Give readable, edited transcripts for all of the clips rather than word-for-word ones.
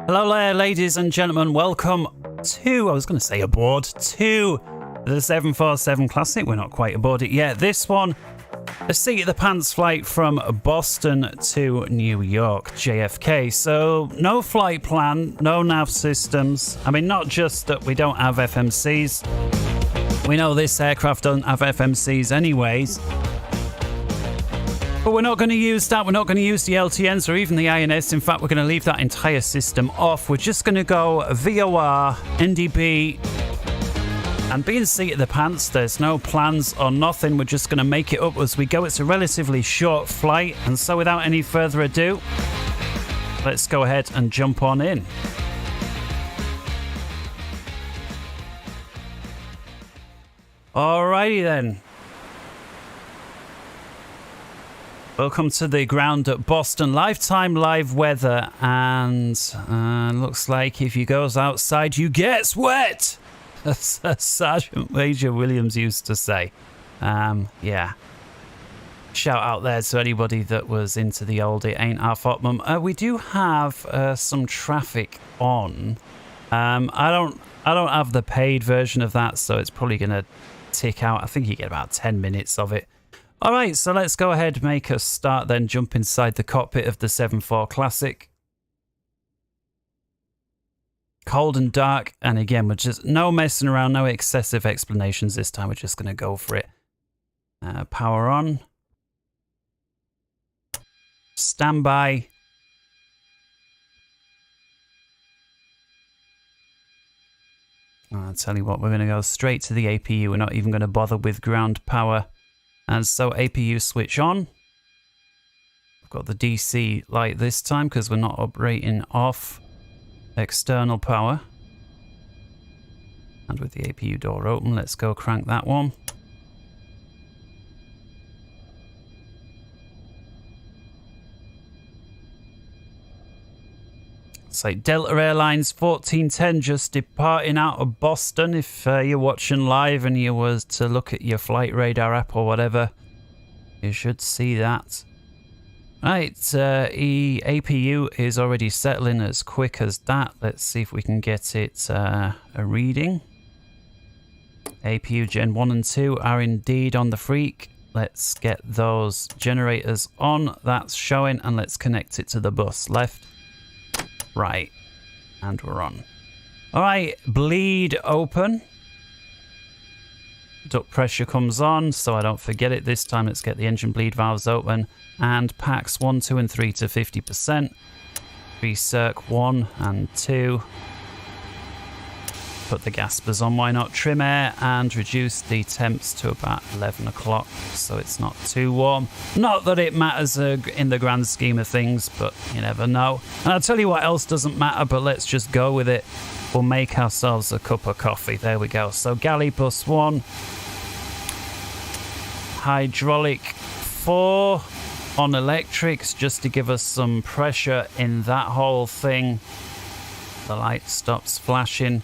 Hello there, ladies and gentlemen. Welcome to, I was going to say aboard, to the 747 Classic. We're not quite aboard it yet. This one, a seat of the pants flight from Boston to New York, JFK. So no flight plan, no nav systems. I mean, not just that we don't have FMCs. We know this aircraft doesn't have FMCs anyways. But we're not going to use that. We're not going to use the LTNs or even the INS. In fact, we're going to leave that entire system off. We're just going to go VOR, NDB, and being seat of the pants, there's no plans or nothing. We're just going to make it up as we go. It's a relatively short flight. And so without any further ado, let's go ahead and jump on in. Alrighty then. Welcome to the ground at Boston. Lifetime live weather, and looks like if you goes outside, you gets wet. As Sergeant Major Williams used to say. Yeah. Shout out there to anybody that was into the old It Ain't Our Fault Mum. We do have some traffic on. I don't have the paid version of that, so it's probably going to tick out. I think you get about 10 minutes of it. All right, so let's go ahead and make a start then, jump inside the cockpit of the 747 Classic. Cold and dark, and again, we're just no messing around, no excessive explanations this time. We're just going to go for it. Power on. Standby. I'll tell you what, we're going to go straight to the APU. We're not even going to bother with ground power. And so APU switch on. I've got the DC light this time because we're not operating off external power. And with the APU door open, let's go crank that one. So Delta Airlines 1410 just departing out of Boston. If you're watching live and you was to look at your flight radar app or whatever, you should see that. Right, APU is already settling as quick as that. Let's see if we can get it a reading. APU Gen 1 and 2 are indeed on the freak. Let's get those generators on. That's showing, and let's connect it to the bus. Left. Right, and we're on. All right, bleed open. Duct pressure comes on, so I don't forget it this time. Let's get the engine bleed valves open. And packs 1, 2, and 3 to 50%. Recirc 1 and 2. Put the gaspers on, why not? Trim air and reduce the temps to about 11 o'clock so it's not too warm. Not that it matters in the grand scheme of things, but you never know. And I'll tell you what else doesn't matter, but let's just go with it. We'll make ourselves a cup of coffee. There we go. So galley plus 1. Hydraulic 4 on electrics just to give us some pressure in that whole thing. The light stops flashing.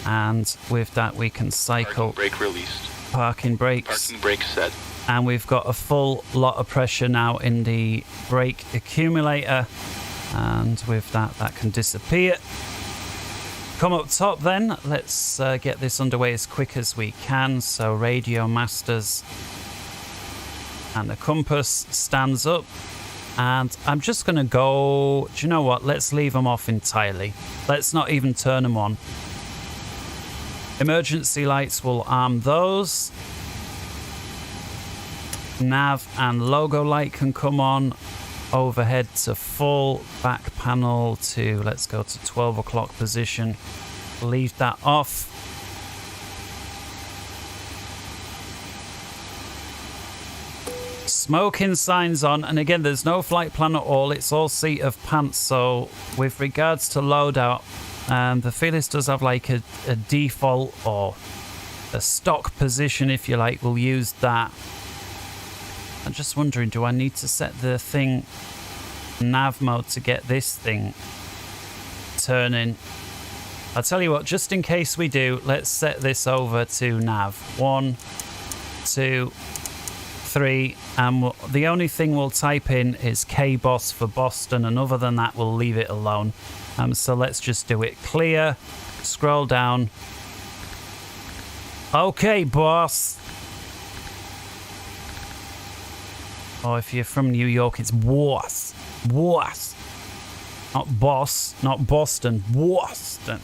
And with that, we can cycle. Parking brake released. Parking brakes. Parking brake set. And we've got a full lot of pressure now in the brake accumulator. And with that, that can disappear. Come up top then. Let's get this underway as quick as we can. So radio masters and the compass stands up. And I'm just going to go, do you know what? Let's leave them off entirely. Let's not even turn them on. Emergency lights will arm those. Nav and logo light can come on. Overhead to full. Back panel to, let's go to 12 o'clock position. Leave that off. Smoking signs on. And again, there's no flight plan at all. It's all seat of pants. So with regards to loadout, the Fearless does have like a default or a stock position, if you like. We'll use that. I'm just wondering, do I need to set the thing nav mode to get this thing turning? I'll tell you what, just in case we do, let's set this over to nav. 1, 2, 3, and the only thing we'll type in is KBOS for Boston, and other than that, we'll leave it alone. So let's just do it. Clear. Scroll down. Okay, boss. Oh, if you're from New York, it's boss. Boss. Not boss, not Boston. Boston.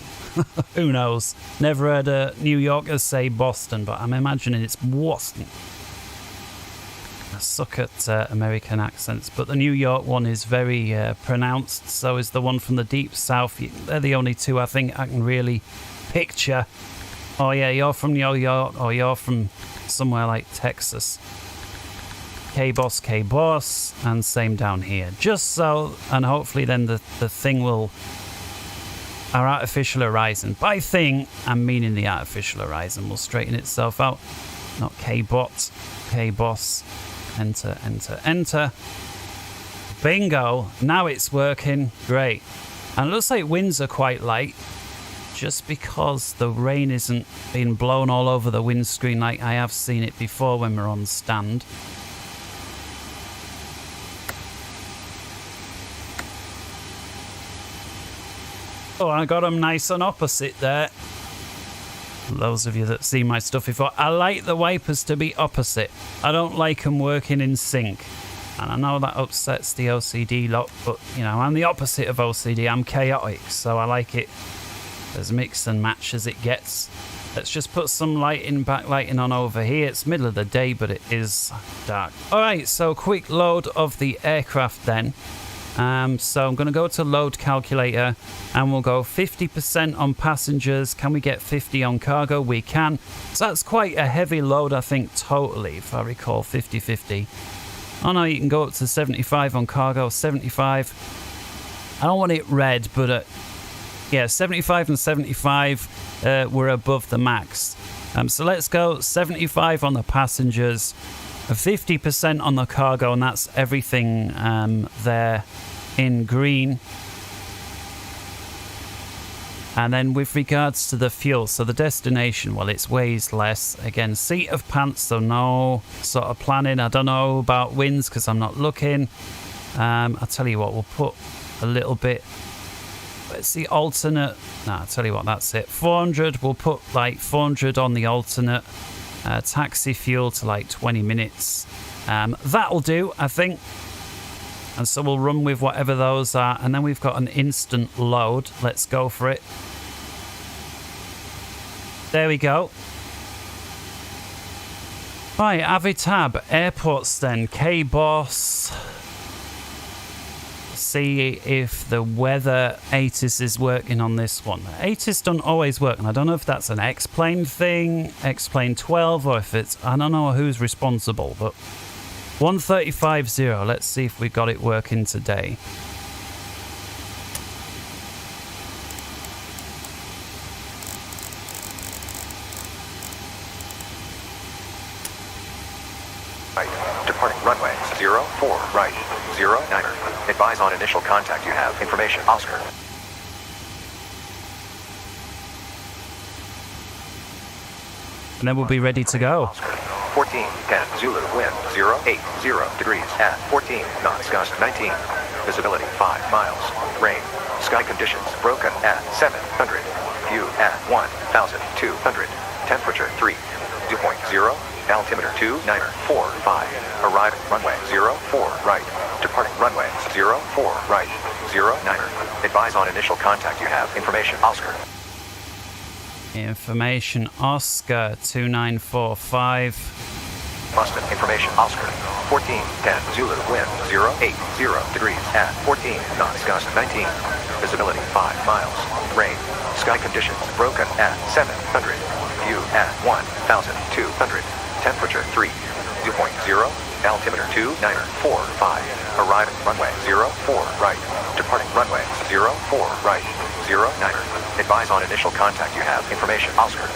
Who knows? Never heard a New Yorker say Boston, but I'm imagining it's Boston. I suck at American accents, but the New York one is very pronounced. So is the one from the deep south. They're the only two I think I can really picture. Oh yeah, you're from New York, or you're from somewhere like Texas. K-Boss, and same down here. Just so, and hopefully then the thing will... Our artificial horizon. By thing, I'm meaning the artificial horizon will straighten itself out. Not K-Bot, K-Boss. Enter, enter, enter. Bingo. Now it's working. Great. And it looks like winds are quite light. Just because the rain isn't being blown all over the windscreen like I have seen it before when we're on stand. Oh, I got them nice and opposite there. Those of you that see my stuff before, I like the wipers to be opposite. I don't like them working in sync. And I know that upsets the OCD lot, but, you know, I'm the opposite of OCD. I'm chaotic, so I like it as mix and match as it gets. Let's just put some lighting, backlighting on over here. It's middle of the day, but it is dark. All right, so quick load of the aircraft then. So I'm going to go to load calculator and we'll go 50% on passengers. Can we get 50 on cargo? We can. So that's quite a heavy load, I think, totally, if I recall, 50-50. Oh no, you can go up to 75 on cargo, 75. I don't want it red, but yeah, 75 and 75 were above the max. So let's go 75 on the passengers, 50% on the cargo, and that's everything there in green. And then with regards to the fuel, so the destination, well, it weighs less. Again, seat of pants, so no sort of planning. I don't know about winds because I'm not looking. I'll tell you what, we'll put a little bit. Let's see, alternate. No, I'll tell you what, that's it. 400, we'll put like 400 on the alternate. Taxi fuel to like 20 minutes. That'll do, I think. And so we'll run with whatever those are. And then we've got an instant load. Let's go for it. There we go. Right, Avitab, airports then. K-Boss. See if the weather ATIS is working on this one. ATIS don't always work, and I don't know if that's an X-Plane thing, X-Plane 12, or if it's... I don't know who's responsible, but... 135.0, let's see if we got it working today. Right, departing runway 04, right, 09er. Advise on initial contact you have. Information, Oscar. And then we'll be ready to go. Oscar. 14, 10, Zulu, wind 080 degrees at 14 knots, gust 19. Visibility 5 miles. Rain. Sky conditions broken at 700. View at 1,200. Temperature 3. Dew point 0. Altimeter 2945. Arrive runway 04 right. Departing runway 04 right. 09er. Advise on initial contact you have. Information, Oscar. Information, Oscar 2945. Boston, information, Oscar. 14, 10, Zulu, wind 080 degrees at 14 knots, gust 19. Visibility 5 miles. Rain. Sky conditions broken at 700. View at 1,200. Temperature 3. Dew point 0. Altimeter 2945. Arriving runway 04 right. Departing runway 04 right. 09er. Advise on initial contact you have. Information, Oscar.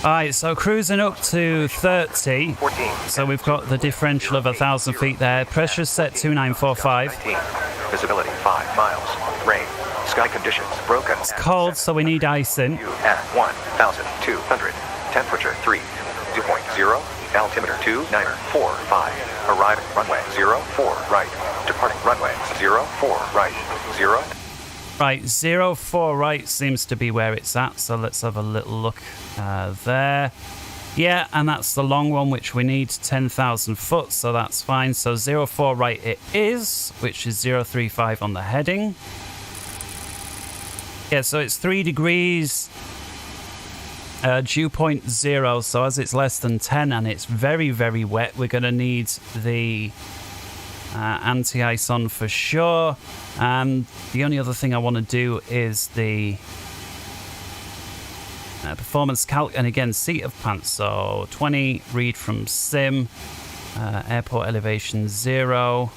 Alright, so cruising up to 30. 14. So we've got the differential of 1,000 feet there. Pressure set 2945. 19. Visibility 5 miles. Rain. Sky conditions broken. It's cold, so we need icing. View at 1,200. Temperature 3. Dew point 0. Altimeter 2945. Arriving runway 04 right. Departing runway 04 right. 0. Right, 04 right seems to be where it's at, so let's have a little look there. Yeah, and that's the long one, which we need 10,000 foot, so that's fine. So 04 right it is, which is 035 on the heading. Yeah, so it's 3 degrees, dew point 0, so as it's less than 10 and it's very, very wet, we're going to need the anti-ice on for sure. And the only other thing I want to do is the performance calc, and again, seat of pants. So 20, read from sim, airport elevation 0,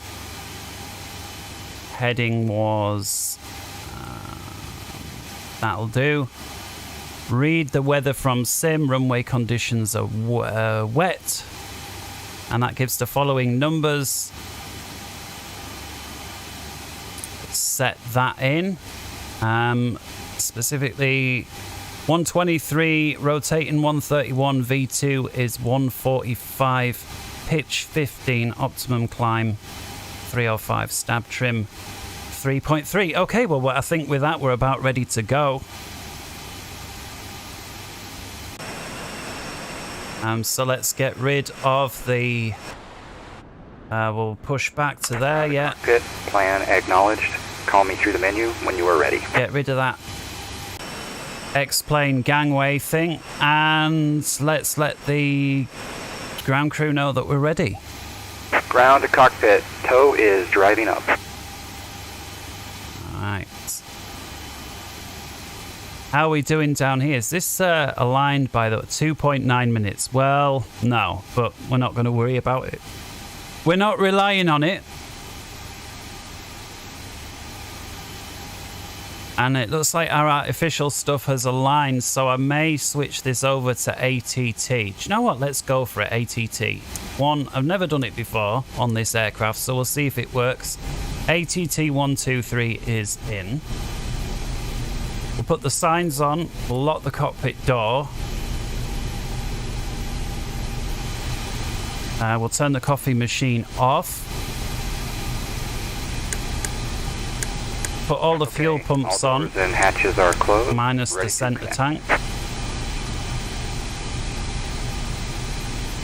heading was, that'll do. Read the weather from sim, runway conditions are wet, and that gives the following numbers. Set that in. Specifically 123, rotating 131, V2 is 145, pitch 15, optimum climb 305, stab trim 3.3. Okay, well, I think with that we're about ready to go. So let's get rid of the we'll push back to there. Yeah, Pit plan acknowledged. Call me through the menu when you are ready. get rid of that X-plane gangway thing, and let's let the ground crew know that we're ready. Ground to cockpit. Tow is driving up. Alright. How are we doing down here? Is this aligned by the 2.9 minutes? Well, no, but we're not going to worry about it. We're not relying on it. And it looks like our artificial stuff has aligned, so I may switch this over to ATT. Do you know what? Let's go for it, ATT. One, I've never done it before on this aircraft, so we'll see if it works. ATT 123 is in. We'll put the signs on, we'll lock the cockpit door. We'll turn the coffee machine off. Put all the fuel pumps all on, doors and hatches are closed. minus the center tank.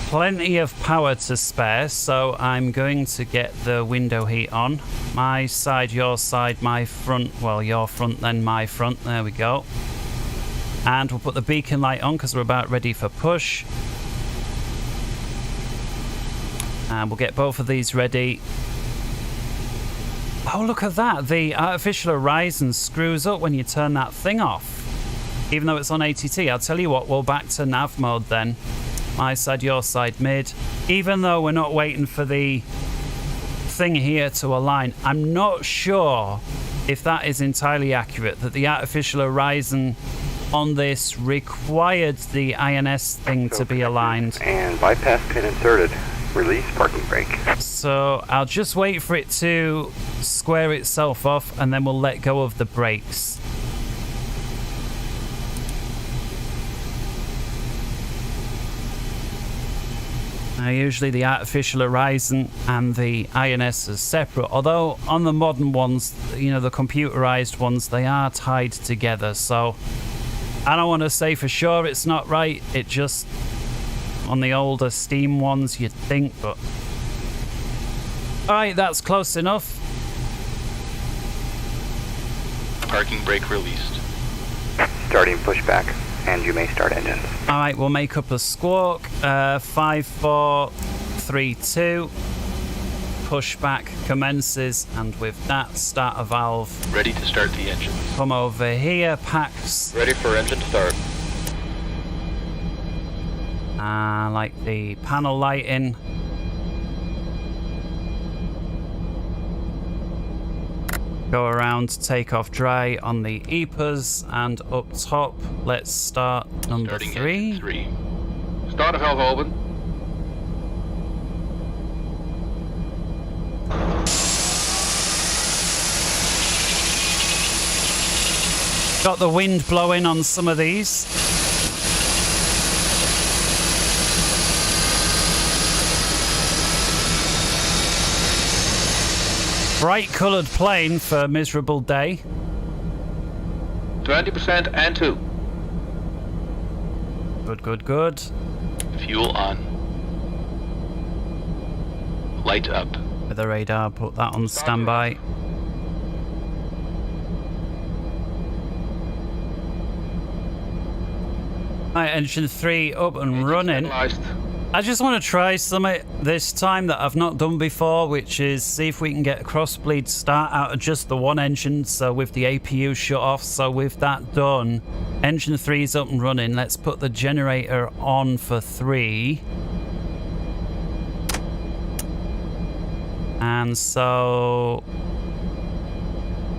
Plenty of power to spare, so I'm going to get the window heat on. My side, your side, my front. Well, your front, then my front. There we go. And we'll put the beacon light on because we're about ready for push. And we'll get both of these ready. Oh, look at that. The artificial horizon screws up when you turn that thing off. Even though it's on ATT. I'll tell you what, we'll back to nav mode then. My side, your side, mid. Even though we're not waiting for the thing here to align, I'm not sure if that is entirely accurate, that the artificial horizon on this required the INS thing to be aligned. And bypass pin inserted. Release parking brake. So I'll just wait for it to square itself off, and then we'll let go of the brakes. Now, usually the artificial horizon and the INS are separate, although on the modern ones, you know, the computerized ones, they are tied together. So I don't want to say for sure it's not right. It just, on the older Steam ones, you'd think, but alright, that's close enough. Parking brake released. Starting pushback, and you may start engines. Alright, we'll make up a squawk. 5, 4, 3, 2. Pushback commences, and with that, start a valve. Ready to start the engine. Come over here, packs. Ready for engine start. Like the panel lighting. Go around, take off dry on the EPAs, and up top, let's start number Starting 3. engine 3. Start of valve open. Got the wind blowing on some of these. Bright coloured plane for a miserable day. 20% and 2. Good, good, good. Fuel on. Light up. With the radar, put that on standby. Right, engine 3 up and running. Stabilized. I just want to try something this time that I've not done before, which is see if we can get a crossbleed start out of just the one engine, so with the APU shut off. So with that done, engine 3 is up and running. Let's put the generator on for 3. And so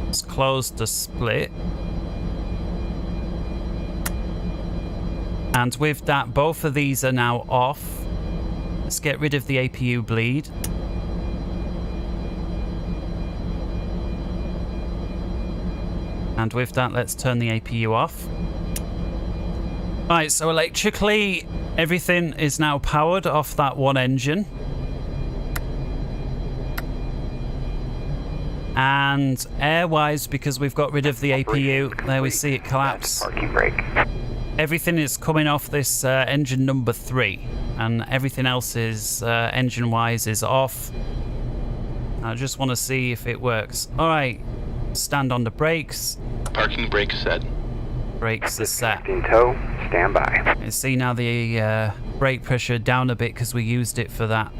let's close the split. And with that, both of these are now off. Let's get rid of the APU bleed. And with that, let's turn the APU off. Right, so electrically, everything is now powered off that one engine. And air-wise, because we've got rid of the APU, there we see it collapse. Parking brake. Everything is coming off this engine number 3, and everything else is engine-wise is off. I just want to see if it works. All right, stand on the brakes. Parking brake set. Brakes are set. In tow. Stand by. You see now the brake pressure down a bit because we used it for that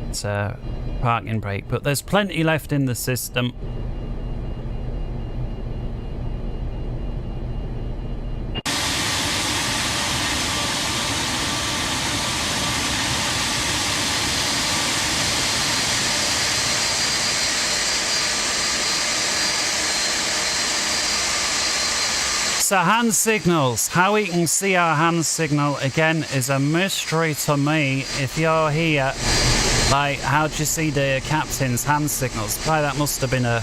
parking brake, but there's plenty left in the system. So hand signals, how we can see our hand signal again is a mystery to me. If you're here, like, how do you see the captain's hand signals? Probably that must have been a...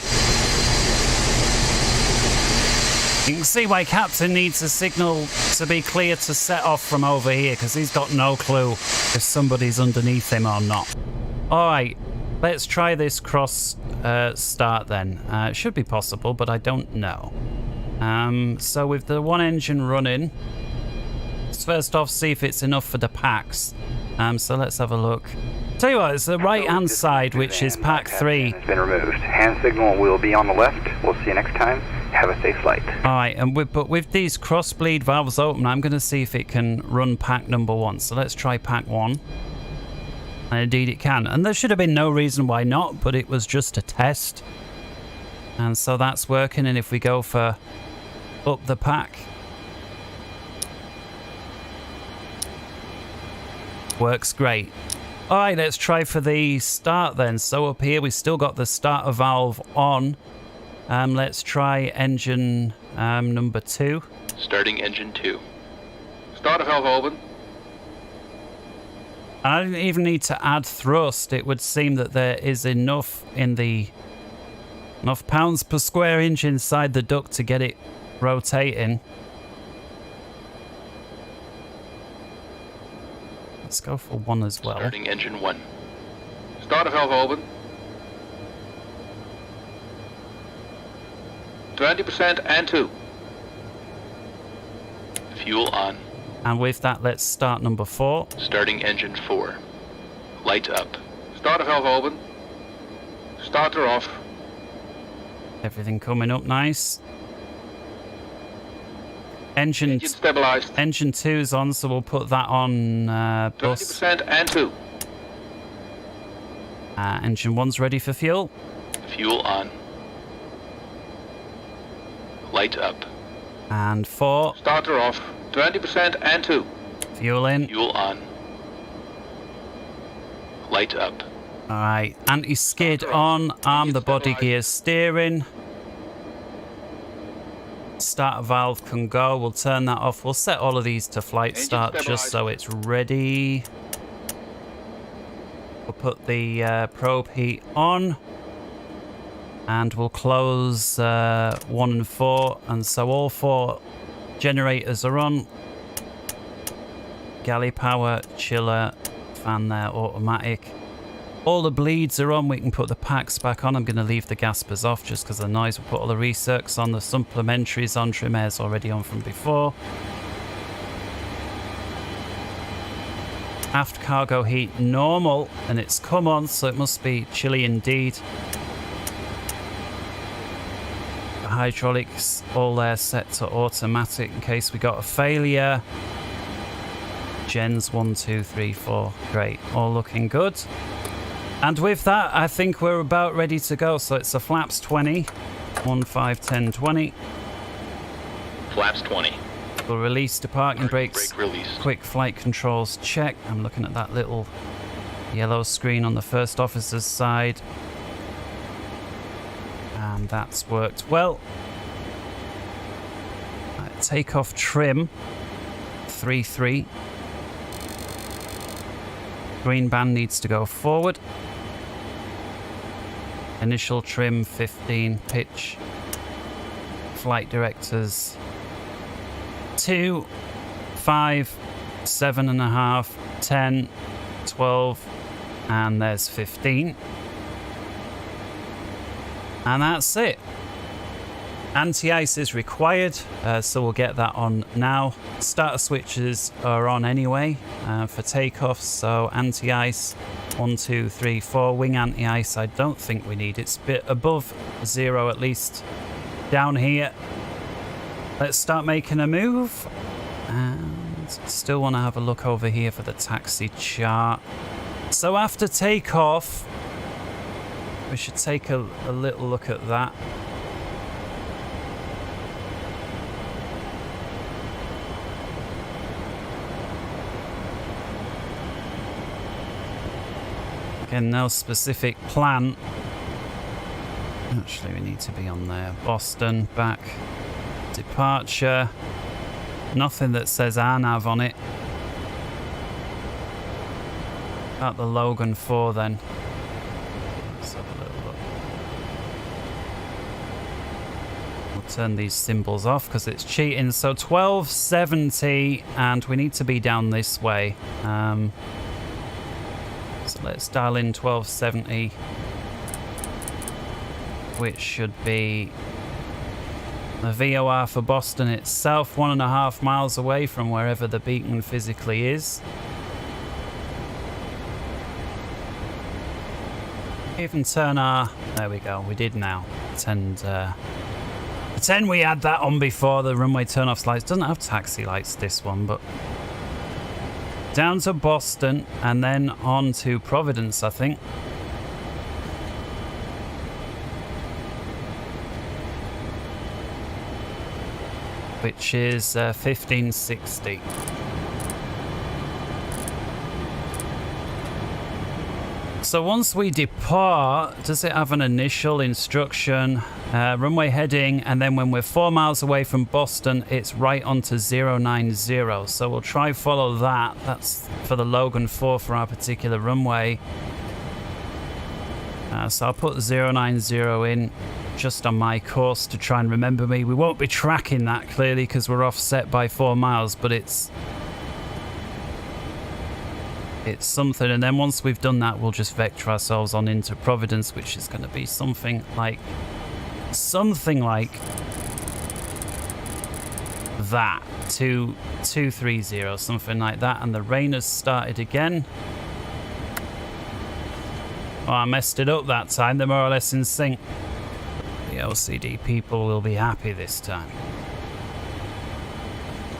You can see why captain needs a signal to be clear to set off from over here, because he's got no clue if somebody's underneath him or not. Alright, let's try this cross start then. It should be possible, but I don't know. So with the one engine running, let's first off see if it's enough for the packs. So let's have a look. Tell you what, it's the right hand side, which is pack 3. Has been removed. Hand signal will be on the left. We'll see you next time. Have a safe flight. Alright, and but with these crossbleed valves open, I'm going to see if it can run pack number 1. So let's try pack 1. And indeed it can. And there should have been no reason why not, but it was just a test. And so that's working, and if we go for up the pack, works great. Alright, let's try for the start then. So up here we still got the starter valve on. Let's try engine number 2. Starting engine 2. Starter valve open. I didn't even need to add thrust. It would seem that there is enough in the enough pounds per square inch inside the duct to get it rotating. Let's go for 1 as well. Starting engine 1. Starter valve open. 20% and 2. Fuel on. And with that, let's start number 4. Starting engine 4. Light up. Starter valve open. Starter off. Everything coming up nice. Engine stabilized. Engine 2's on, so we'll put that on bus. 20% and 2. Engine 1's ready for fuel. Fuel on. Light up. And 4. Starter off. 20% and 2. Fuel in. Fuel on. Light up. Alright, anti-skid on, arm the body gear steering. Starter valve can go, we'll turn that off. We'll set all of these to flight start just so it's ready. We'll put the probe heat on. And we'll close 1 and 4. And so all 4 generators are on. Galley power, chiller, fan there, automatic. All the bleeds are on. We can put the packs back on. I'm going to leave the gaspers off just because of the noise. We'll put all the recircs on. The supplementaries on. Trim air's already on from before. Aft cargo heat normal, and it's come on, so it must be chilly indeed. The hydraulics all there set to automatic in case we got a failure. Gens 1, 2, 3, 4. Great, all looking good. And with that, I think we're about ready to go. So it's a flaps 20, 1, 5, 10, 20. Flaps 20. We'll release the parking brakes. Brake release. Quick flight controls check. I'm looking at that little yellow screen on the first officer's side. And that's worked well. Right, takeoff trim 3-3. Green band needs to go forward. Initial trim 15. Pitch. Flight directors 2, 5, 7.5, 10, 12, and there's 15. And that's it. Anti-ice is required, so we'll get that on now. Starter switches are on anyway for takeoff, so anti-ice 1, 2, 3, 4. Wing anti-ice I don't think we need. It's a bit above 0 at least down here. Let's start making a move. And still want to have a look over here for the taxi chart. So after takeoff, we should take a little look at that. Again, no specific plan. Actually, we need to be on there. Boston, back. Departure. Nothing that says Nav on it. About the Logan 4 then. Let's have a little look. We'll turn these symbols off because it's cheating. So 1270, and we need to be down this way. So let's dial in 1270, which should be the VOR for Boston itself, 1.5 miles away from wherever the beacon physically is. Even turn our... There we go, we did now. Pretend we had that on before. The runway turn-off lights. Doesn't have taxi lights, this one, but... Down to Boston, and then on to Providence, I think. Which is 1560. So once we depart, does it have an initial instruction? Runway heading, and then when we're 4 miles away from Boston, it's right onto 090. So we'll try follow that. That's for the Logan 4 for our particular runway. So I'll put 090 in just on my course to try and remember me. We won't be tracking that clearly because we're offset by 4 miles, but it's something. And then once we've done that, we'll just vector ourselves on into Providence, which is going to be something like that, 230, something like that. And the rain has started again. Oh, I messed it up that time. They're more or less in sync. The LCD people will be happy this time.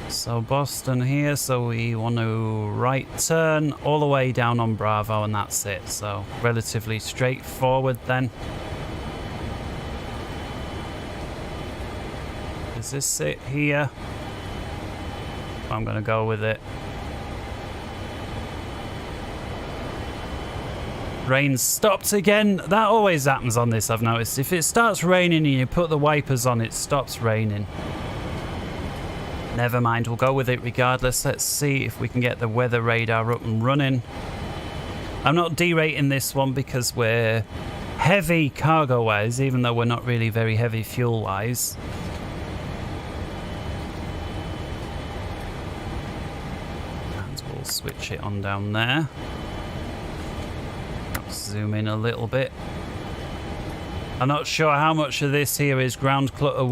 So Boston here, so we want to right turn all the way down on Bravo, and that's it. So relatively straightforward then. Is this it here? I'm going to go with it. Rain stopped again. That always happens on this, I've noticed. If it starts raining and you put the wipers on, it stops raining. Never mind, we'll go with it regardless. Let's see if we can get the weather radar up and running. I'm not derating this one because we're heavy cargo-wise, even though we're not really very heavy fuel-wise. And we'll switch it on down there. zoom in a little bit. I'm not sure how much of this here is ground clutter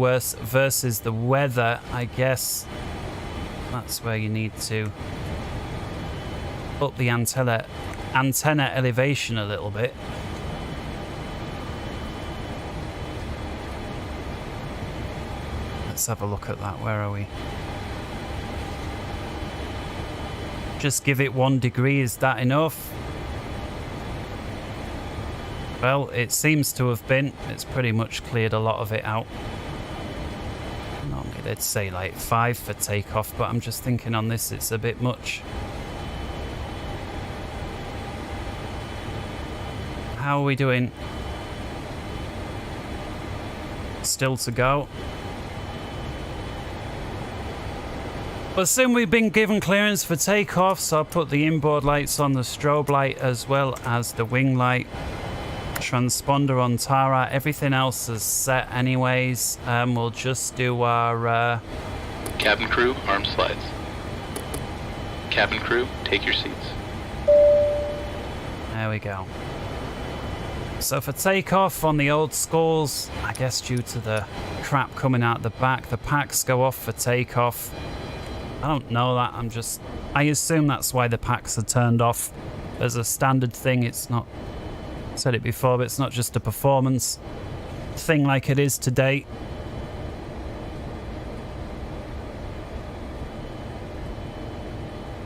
versus the weather. I guess that's where you need to up the antenna elevation a little bit. Let's have a look at that. Where are we? Just give it 1 degree. Is that enough? Well, it seems to have been. It's pretty much cleared a lot of it out. Normally they'd say like 5 for takeoff, but I'm just thinking on this it's a bit much. How are we doing? Still to go. But soon we've been given clearance for takeoff, so I'll put the inboard lights on, the strobe light as well as the wing light. Transponder on Tara. Everything else is set anyways. We'll just do our Cabin crew, arm slides. Cabin crew, take your seats. There we go. So for takeoff on the old skulls, I guess due to the crap coming out the back, the packs go off for takeoff. I don't know that. I assume that's why the packs are turned off as a standard thing. It's not, I said it before, but it's not just a performance thing like it is today.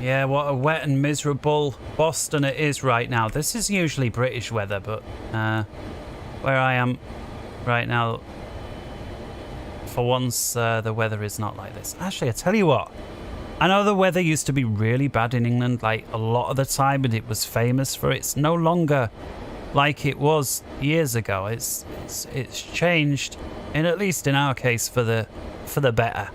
Yeah, what a wet and miserable Boston it is right now. This is usually British weather, but where I am right now, for once, the weather is not like this. Actually, I tell you what, I know the weather used to be really bad in England, like a lot of the time, and it was famous for it. It's no longer like it was years ago. It's changed, and at least in our case, for the better.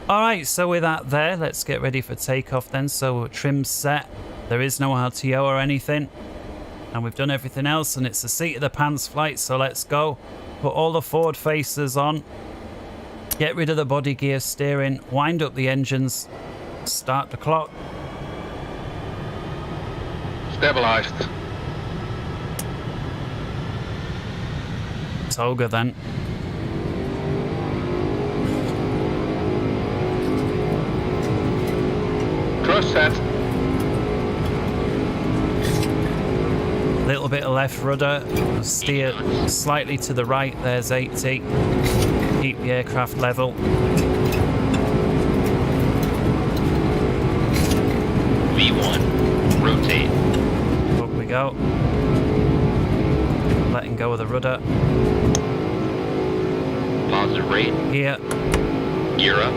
All right, so with that there, let's get ready for takeoff then. So trim's set. There is no RTO or anything, and we've done everything else, and it's a seat of the pants flight. So let's go. Put all the forward facers on. Get rid of the body gear steering. Wind up the engines. Start the clock. Stabilized. Toga then. Thrust set. Little bit of left rudder. Steer slightly to the right. There's 80. Keep the aircraft level. V1. Rotate. Up we go. Letting go of the rudder. Positive rate. Here. Gear up.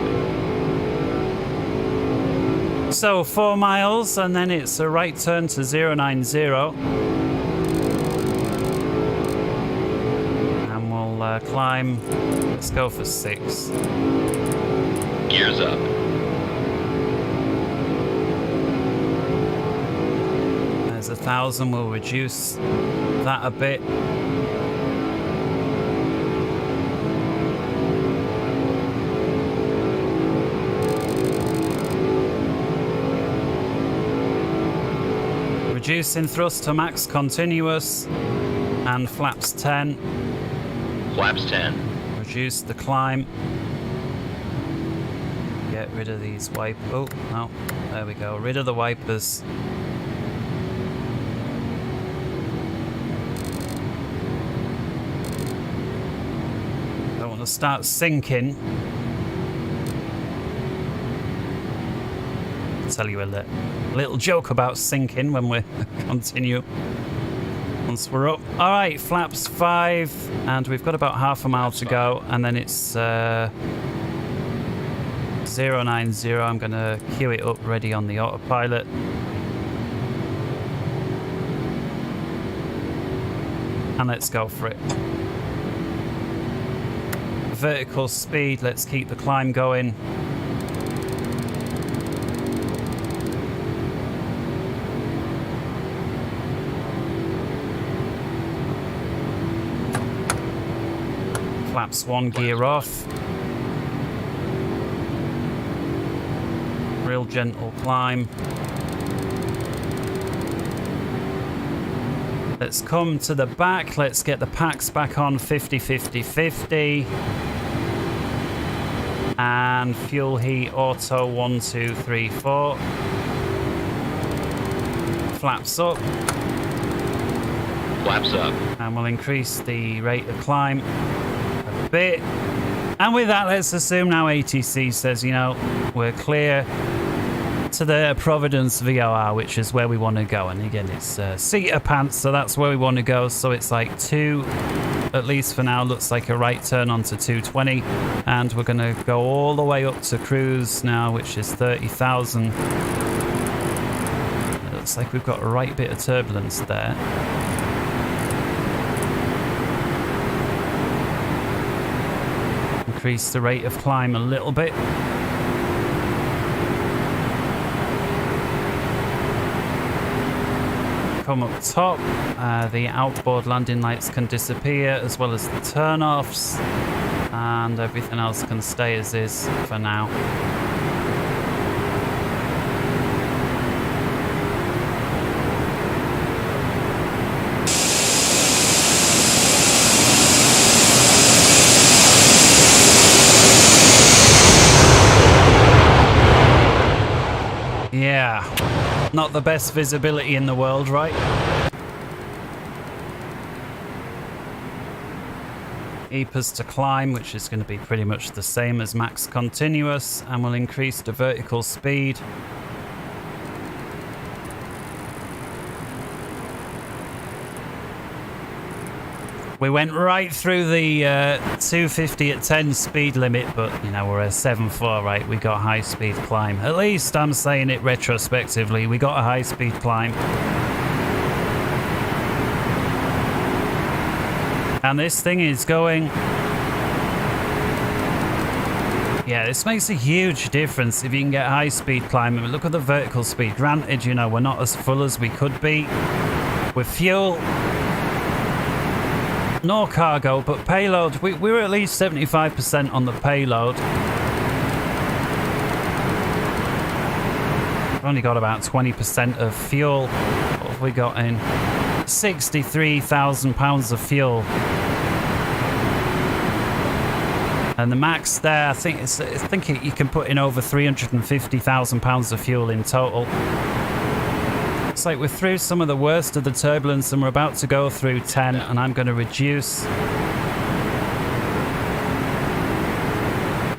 So 4 miles, and then it's a right turn to 090. And we'll climb. Let's go for 6. Gears up. There's 1,000. We'll reduce that a bit. Reducing thrust to max continuous, and flaps 10. Flaps 10. Reduce the climb. Get rid of these wipers. Oh, no. There we go. Rid of the wipers. Don't want to start sinking. I'll tell you a little joke about sinking when we continue. Once we're up. All right, flaps 5, and we've got about half a mile to go, and then it's 090. I'm going to queue it up ready on the autopilot. And let's go for it. Vertical speed, let's keep the climb going. Flaps 1, gear off. Real gentle climb. Let's come to the back. Let's get the packs back on 50, 50, 50. And fuel heat auto 1, 2, 3, 4. Flaps up. Flaps up. And we'll increase the rate of climb a bit. And with that, let's assume now ATC says, you know, we're clear to the Providence VOR, which is where we want to go. And again, it's Cedar Pants, so that's where we want to go. So it's like 2, at least for now, looks like a right turn onto 220. And we're going to go all the way up to cruise now, which is 30,000. It looks like we've got a right bit of turbulence there. Increase the rate of climb a little bit. Come up top, the outboard landing lights can disappear as well as the turn-offs, and everything else can stay as is for now. Yeah, not the best visibility in the world, right? EPAs to climb, which is going to be pretty much the same as max continuous, and we'll increase the vertical speed. We went right through the 250 at 10 speed limit, but you know, we're at 7.4, right? We got high speed climb. At least I'm saying it retrospectively, we got a high speed climb. And this thing is going... Yeah, this makes a huge difference if you can get high speed climb. I mean, look at the vertical speed. Granted, you know, we're not as full as we could be with fuel. No cargo, but payload, we were at least 75% on the payload. We've only got about 20% of fuel. What have we got in? 63,000 pounds of fuel. And the max there, I think you can put in over 350,000 pounds of fuel in total. It's like we're through some of the worst of the turbulence and we're about to go through 10, and I'm going to reduce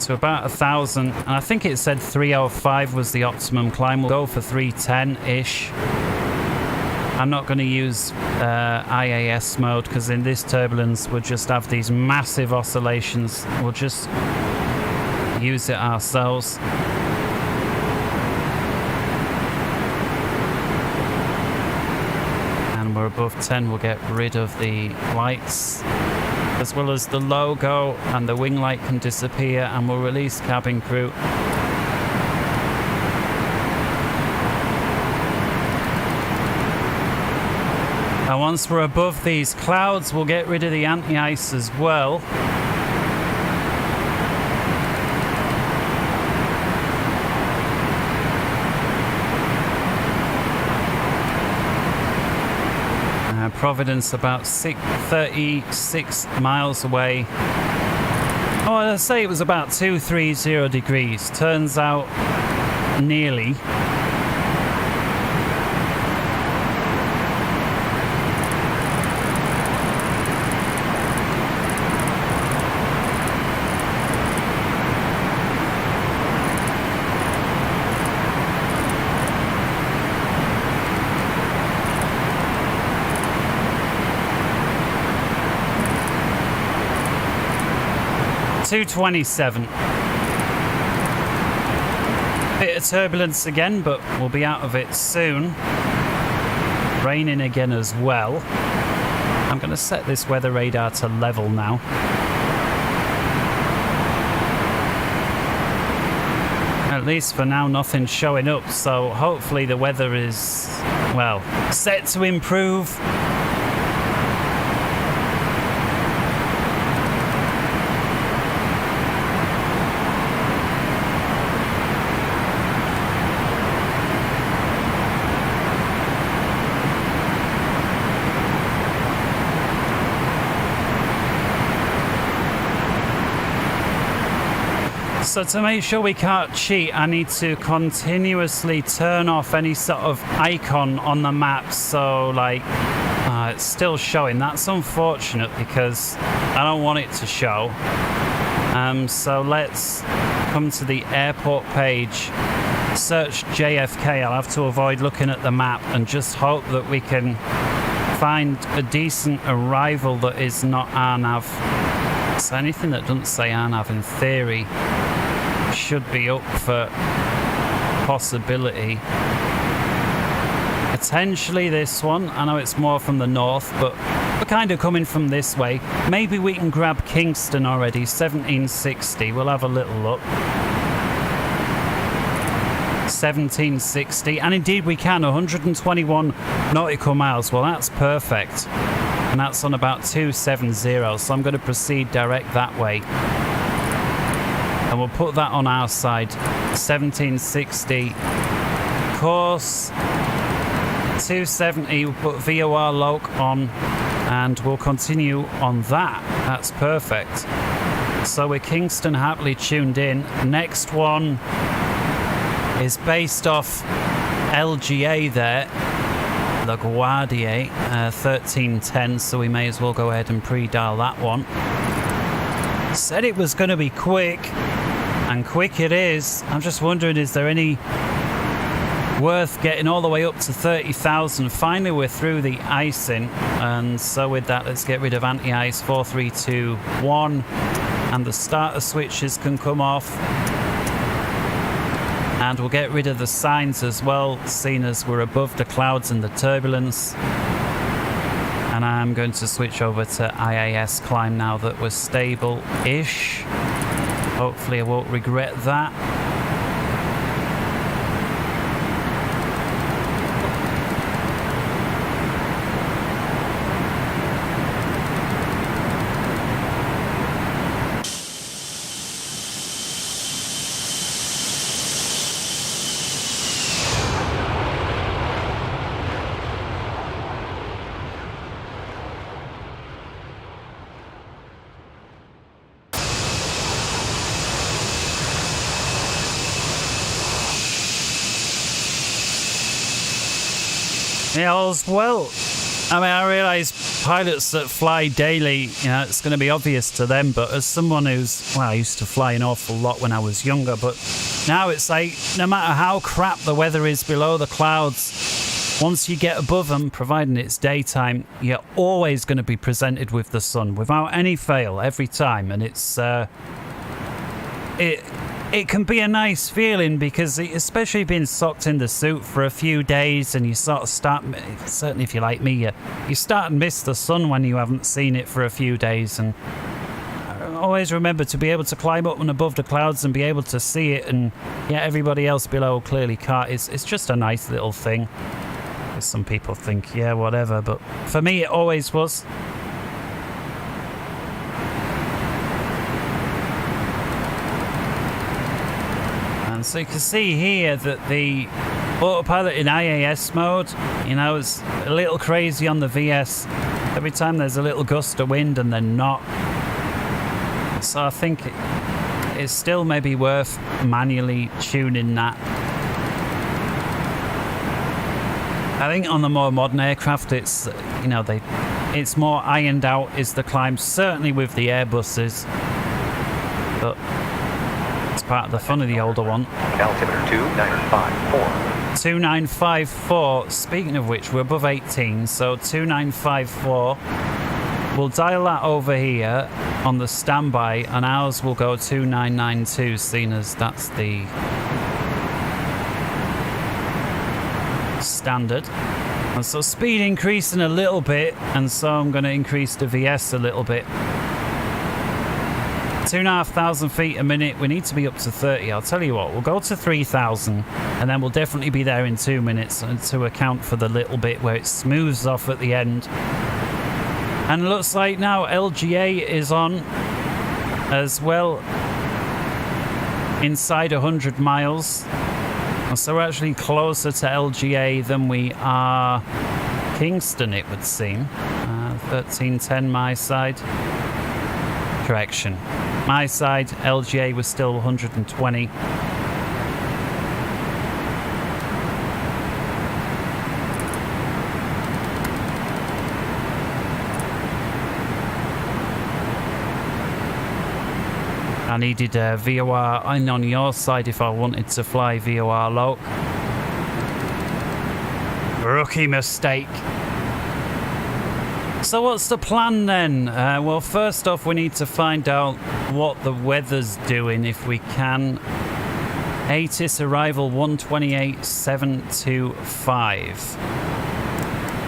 to about 1,000. And I think it said 305 was the optimum climb. We'll go for 310-ish. I'm not going to use IAS mode because in this turbulence we'll just have these massive oscillations. We'll just use it ourselves. We're above 10, we'll get rid of the lights as well as the logo, and the wing light can disappear, and we'll release cabin crew. And once we're above these clouds, we'll get rid of the anti-ice as well. Providence about 36 miles away. Oh, I'd say it was about 230 degrees. Turns out nearly. .227. Bit of turbulence again, but we'll be out of it soon. Raining again as well. I'm going to set this weather radar to level now. At least for now, nothing's showing up, so hopefully the weather is, well, set to improve. So to make sure we can't cheat, I need to continuously turn off any sort of icon on the map. So like, it's still showing. That's unfortunate because I don't want it to show. So let's come to the airport page, search JFK. I'll have to avoid looking at the map and just hope that we can find a decent arrival that is not RNAV. So anything that doesn't say RNAV in theory should be up for possibility. Potentially this one. I know it's more from the north, but we're kind of coming from this way. Maybe we can grab Kingston already, 1760. We'll have a little look. 1760, and indeed we can. 121 nautical miles. Well, that's perfect. And that's on about 270, so I'm going to proceed direct that way. And we'll put that on our side. 1760. Course 270, we'll put VOR log on, and we'll continue on that. That's perfect. So we're Kingston happily tuned in. Next one is based off LGA there, LaGuardia, 1310, so we may as well go ahead and pre-dial that one. Said it was going to be quick, and quick it is. I'm just wondering, is there any worth getting all the way up to 30,000? Finally we're through the icing, and so with that let's get rid of anti-ice. 4, 3, 2, 1, and the starter switches can come off. And we'll get rid of the signs as well, seeing as we're above the clouds and the turbulence. And I'm going to switch over to IAS climb now that we're stable-ish. Hopefully I won't regret that. Yeah, all's well. I mean, I realise pilots that fly daily, you know, it's going to be obvious to them, but as someone who's, well, I used to fly an awful lot when I was younger, but now it's like, no matter how crap the weather is below the clouds, once you get above them, providing it's daytime, you're always going to be presented with the sun, without any fail, every time, and it's, it can be a nice feeling because, especially being socked in the suit for a few days, and you sort of start, certainly if you're like me, you start and miss the sun when you haven't seen it for a few days. And I always remember to be able to climb up and above the clouds and be able to see it, and yeah, everybody else below clearly can't. It's just a nice little thing. Some people think, yeah, whatever, but for me it always was. So you can see here that the autopilot in IAS mode, you know, is a little crazy on the VS. Every time there's a little gust of wind and then not. So I think it's still maybe worth manually tuning that. I think on the more modern aircraft, it's, you know, it's more ironed out is the climb, certainly with the Airbuses. But it's part of the fun of the older one. Altimeter 2954. 2954. Speaking of which, we're above 18, so 2954. We'll dial that over here on the standby, and ours will go 2992, seeing as that's the standard. And so speed increasing a little bit, and so I'm going to increase the VS a little bit. 2,500 feet a minute. We need to be up to 30. I'll tell you what, we'll go to 3,000, and then we'll definitely be there in 2 minutes, and to account for the little bit where it smooths off at the end. And it looks like now LGA is on as well, inside 100 miles. So we're actually closer to LGA than we are Kingston, it would seem. 1310 my side. Correction. My side, LGA was still 120. I needed a VOR in on your side if I wanted to fly VOR low. Rookie mistake. So what's the plan then? Well, first off, we need to find out what the weather's doing if we can. ATIS arrival 128.725.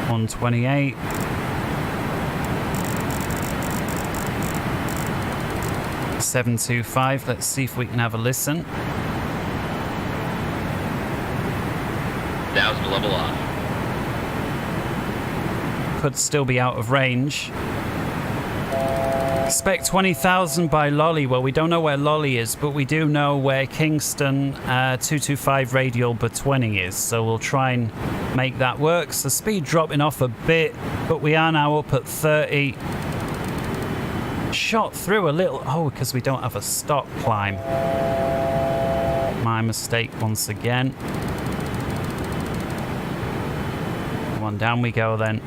128. .725. Let's see if we can have a listen. 1000 level off. Could still be out of range. Expect 20,000 by Lolly. Well, we don't know where Lolly is, but we do know where Kingston 225 radial per 20 is. So we'll try and make that work. So speed dropping off a bit, but we are now up at 30. Shot through a little. Oh, because we don't have a stop climb. My mistake once again. One down we go then.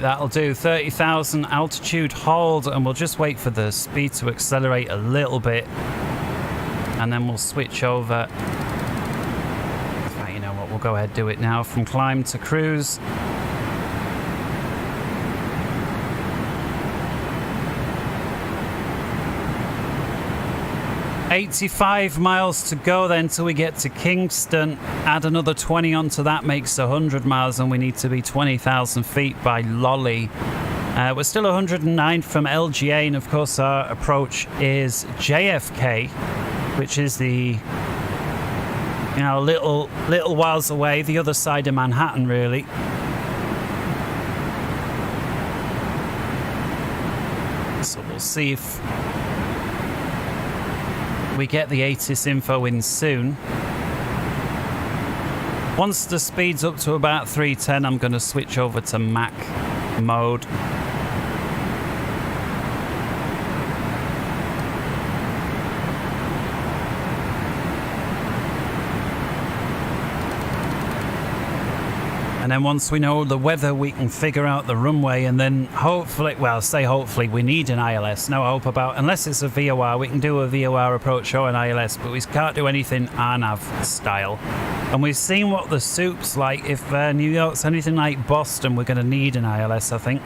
That'll do. 30,000 altitude hold, and we'll just wait for the speed to accelerate a little bit, and then we'll switch over. You know what, we'll go ahead and do it now. From climb to cruise. $85 miles to go then till we get to Kingston. Add another 20 onto that, makes 100 miles, and we need to be 20,000 feet by Lolly. We're still 109 from LGA, and of course our approach is JFK, which is the little whiles away, the other side of Manhattan really. So we'll see if we get the ATIS info in soon. Once the speed's up to about 310, I'm going to switch over to Mac mode. And then once we know the weather, we can figure out the runway, and then hopefully, well, say hopefully, we need an ILS. No hope about, unless it's a VOR, we can do a VOR approach or an ILS, but we can't do anything RNAV style. And we've seen what the soup's like. If New York's anything like Boston, we're going to need an ILS, I think.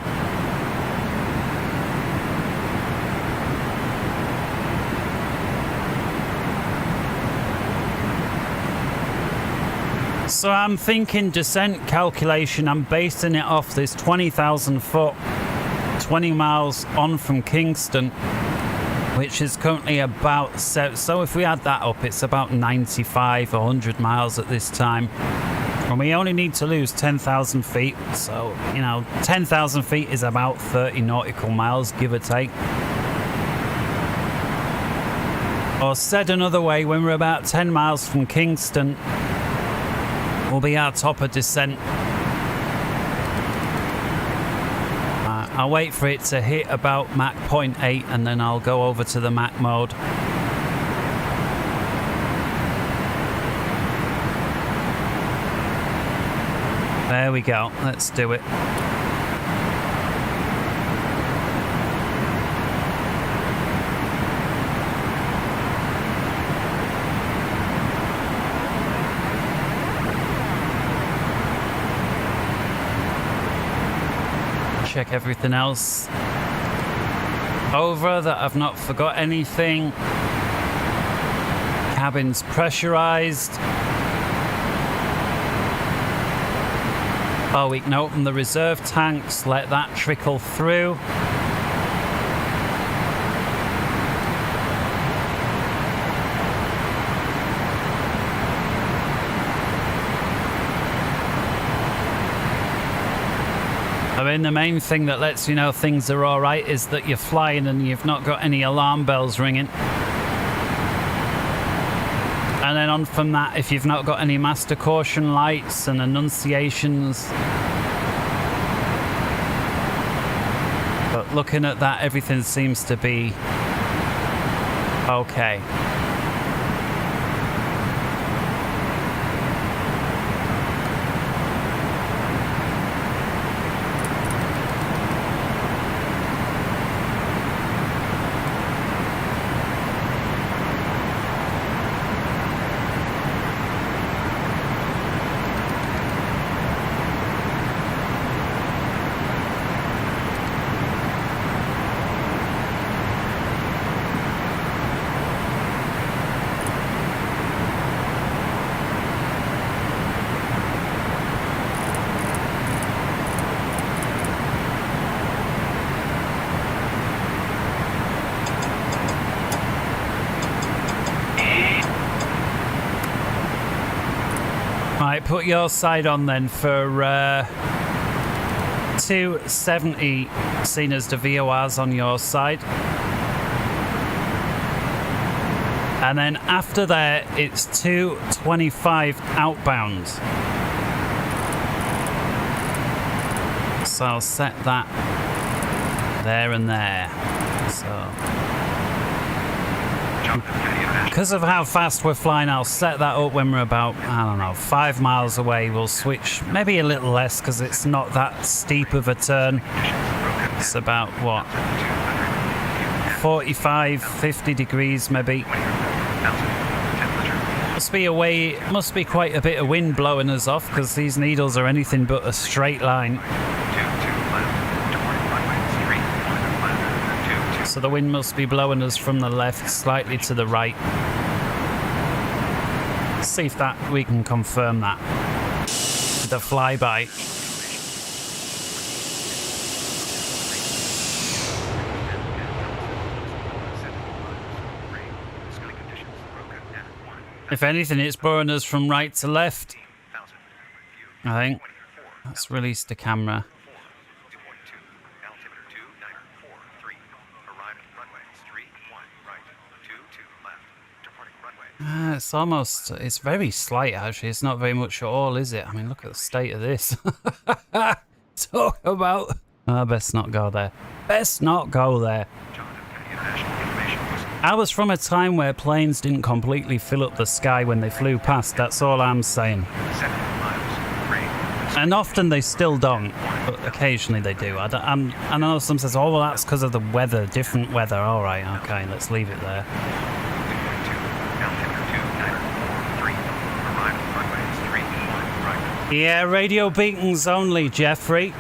So I'm thinking descent calculation, I'm basing it off this 20,000 foot, 20 miles on from Kingston, which is currently about, so if we add that up, it's about 95 or 100 miles at this time. And we only need to lose 10,000 feet, so, 10,000 feet is about 30 nautical miles, give or take. Or said another way, when we're about 10 miles from Kingston, will be our top of descent. I'll wait for it to hit about Mach 0.8 and then I'll go over to the Mach mode. There we go, let's do it. Check everything else over, that I've not forgot anything. Cabin's pressurized. Oh, we can open the reserve tanks, let that trickle through. I mean, the main thing that lets you know things are alright is that you're flying and you've not got any alarm bells ringing. And then on from that, if you've not got any master caution lights and annunciations. But looking at that, everything seems to be okay. Right, put your side on then for 270 seen as the VORs on your side. And then after there, it's 225 outbound. So I'll set that there and there. So because of how fast we're flying, I'll set that up when we're about, I don't know, 5 miles away. We'll switch maybe a little less because it's not that steep of a turn. It's about, what, 45, 50 degrees maybe. Must be quite a bit of wind blowing us off because these needles are anything but a straight line. So the wind must be blowing us from the left slightly to the right. Let's see if that we can confirm that with the flyby. If anything, it's blowing us from right to left. I think. Let's release the camera. It's very slight actually. It's not very much at all, is it? I mean, look at the state of this. Talk about... Oh, best not go there. Best not go there. I was from a time where planes didn't completely fill up the sky when they flew past, that's all I'm saying. And often they still don't, but occasionally they do. I know some says, oh, well, that's because of the weather, different weather. All right, okay, let's leave it there. Yeah, radio beacons only, Jeffrey.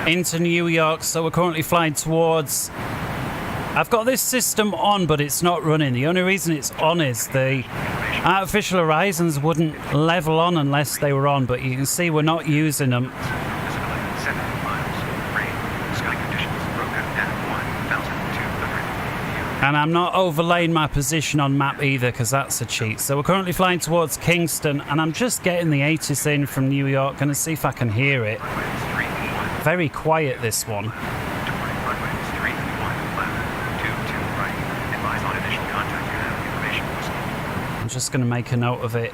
Into New York, so we're currently flying towards... I've got this system on, but it's not running. The only reason it's on is the artificial horizons wouldn't level on unless they were on, but you can see we're not using them. And I'm not overlaying my position on map either, because that's a cheat. So we're currently flying towards Kingston, and I'm just getting the ATIS in from New York. Gonna see if I can hear it. Very quiet, this one. I'm just gonna make a note of it.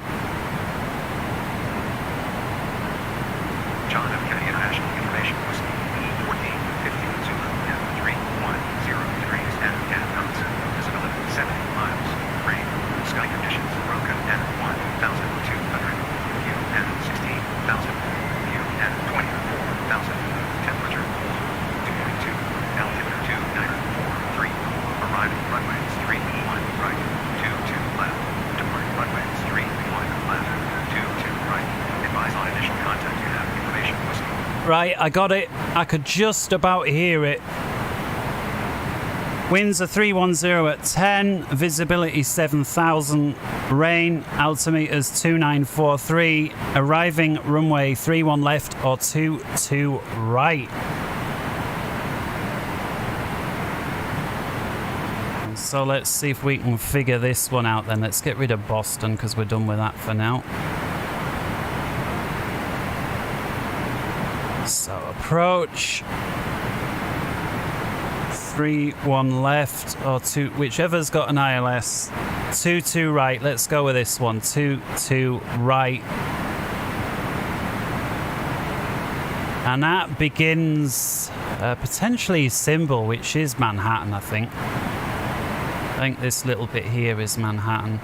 Right, I got it. I could just about hear it. Winds are 310 at 10, visibility 7,000, rain, altimeters 2943, arriving runway 31 left or 22 right. So let's see if we can figure this one out then. Let's get rid of Boston because we're done with that for now. approach. 3-1 left, or 2, whichever's got an ILS. 2-2 right, let's go with this one. 2-2 right. And that begins potentially Symbol, which is Manhattan, I think. I think this little bit here is Manhattan.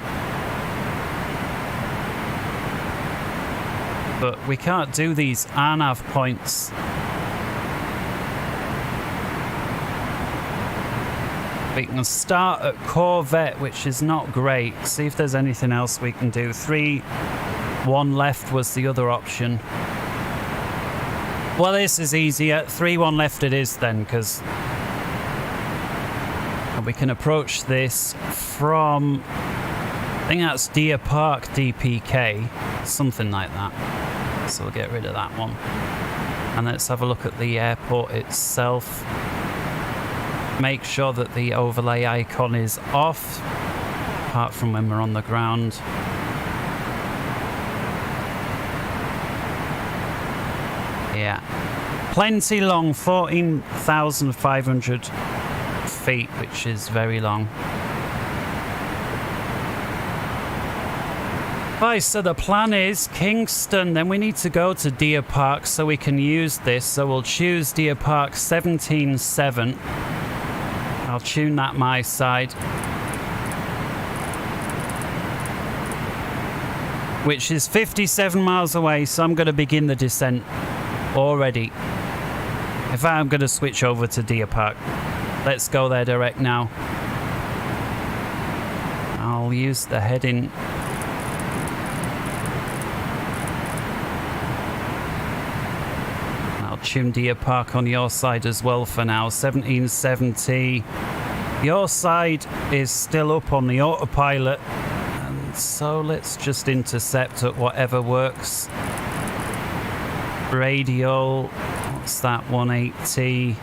But we can't do these RNAV points. We can start at Corvette, which is not great. See if there's anything else we can do. 3-1 left was the other option. Well, this is easier. 3-1 left it is then, because we can approach this from, I think that's Deer Park DPK, something like that. So we'll get rid of that one. And let's have a look at the airport itself. Make sure that the overlay icon is off, apart from when we're on the ground. Yeah. Plenty long, 14,500 feet, which is very long. Right, so the plan is Kingston, then we need to go to Deer Park so we can use this. So we'll choose Deer Park 17.7. I'll tune that my side. Which is 57 miles away, so I'm going to begin the descent already. In fact, I'm going to switch over to Deer Park. Let's go there direct now. I'll use the heading. I'll tune Deer Park on your side as well for now. 1770. Your side is still up on the autopilot. And so let's just intercept at whatever works. Radial. What's that? 180.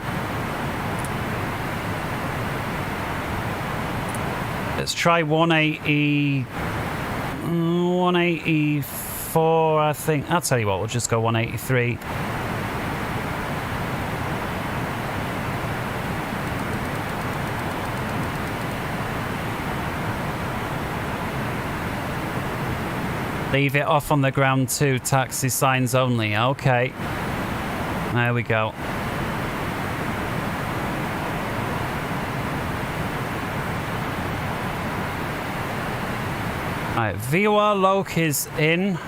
Let's try 180. 184, I think. I'll tell you what, we'll just go 183. Leave it off on the ground too, taxi signs only. Okay. There we go. Right, VOR Loc is in.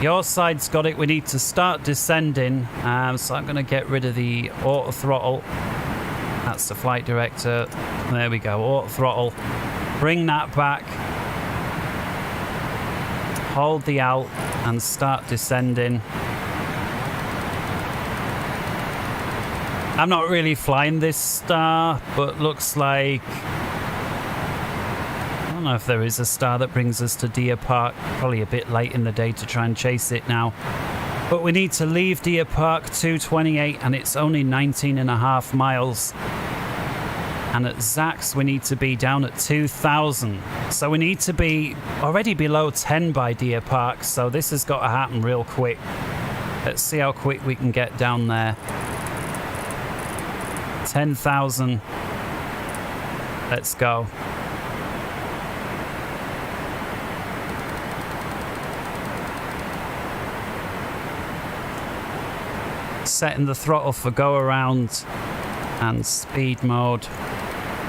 Your side's got it. We need to start descending. So I'm going to get rid of the auto throttle. That's the flight director. There we go. Auto throttle. Bring that back. Hold the alt and start descending. I'm not really flying this star, but looks like... I don't know if there is a star that brings us to Deer Park. Probably a bit late in the day to try and chase it now. But we need to leave Deer Park 228 and it's only 19.5 miles. And at Zax we need to be down at 2,000. So we need to be already below 10 by Deer Park. So this has got to happen real quick. Let's see how quick we can get down there. 10,000. Let's go. Setting the throttle for go around and speed mode,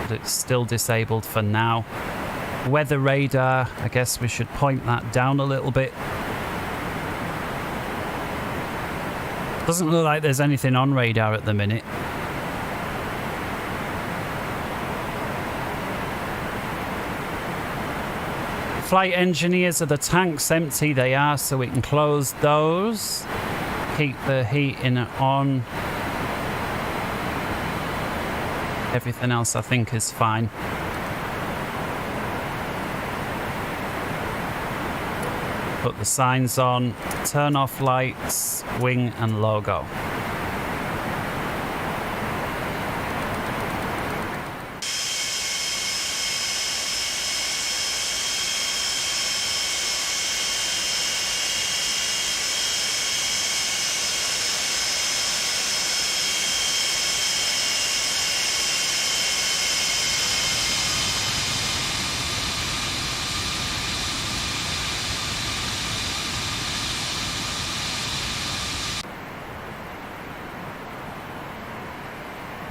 but it's still disabled for now. Weather radar, I guess we should point that down a little bit. Doesn't look like there's anything on radar at the minute. Flight engineers, are the tanks empty? They are, so we can close those. Keep the heating on. Everything else I think is fine. Put the signs on, turn off lights, wing and logo.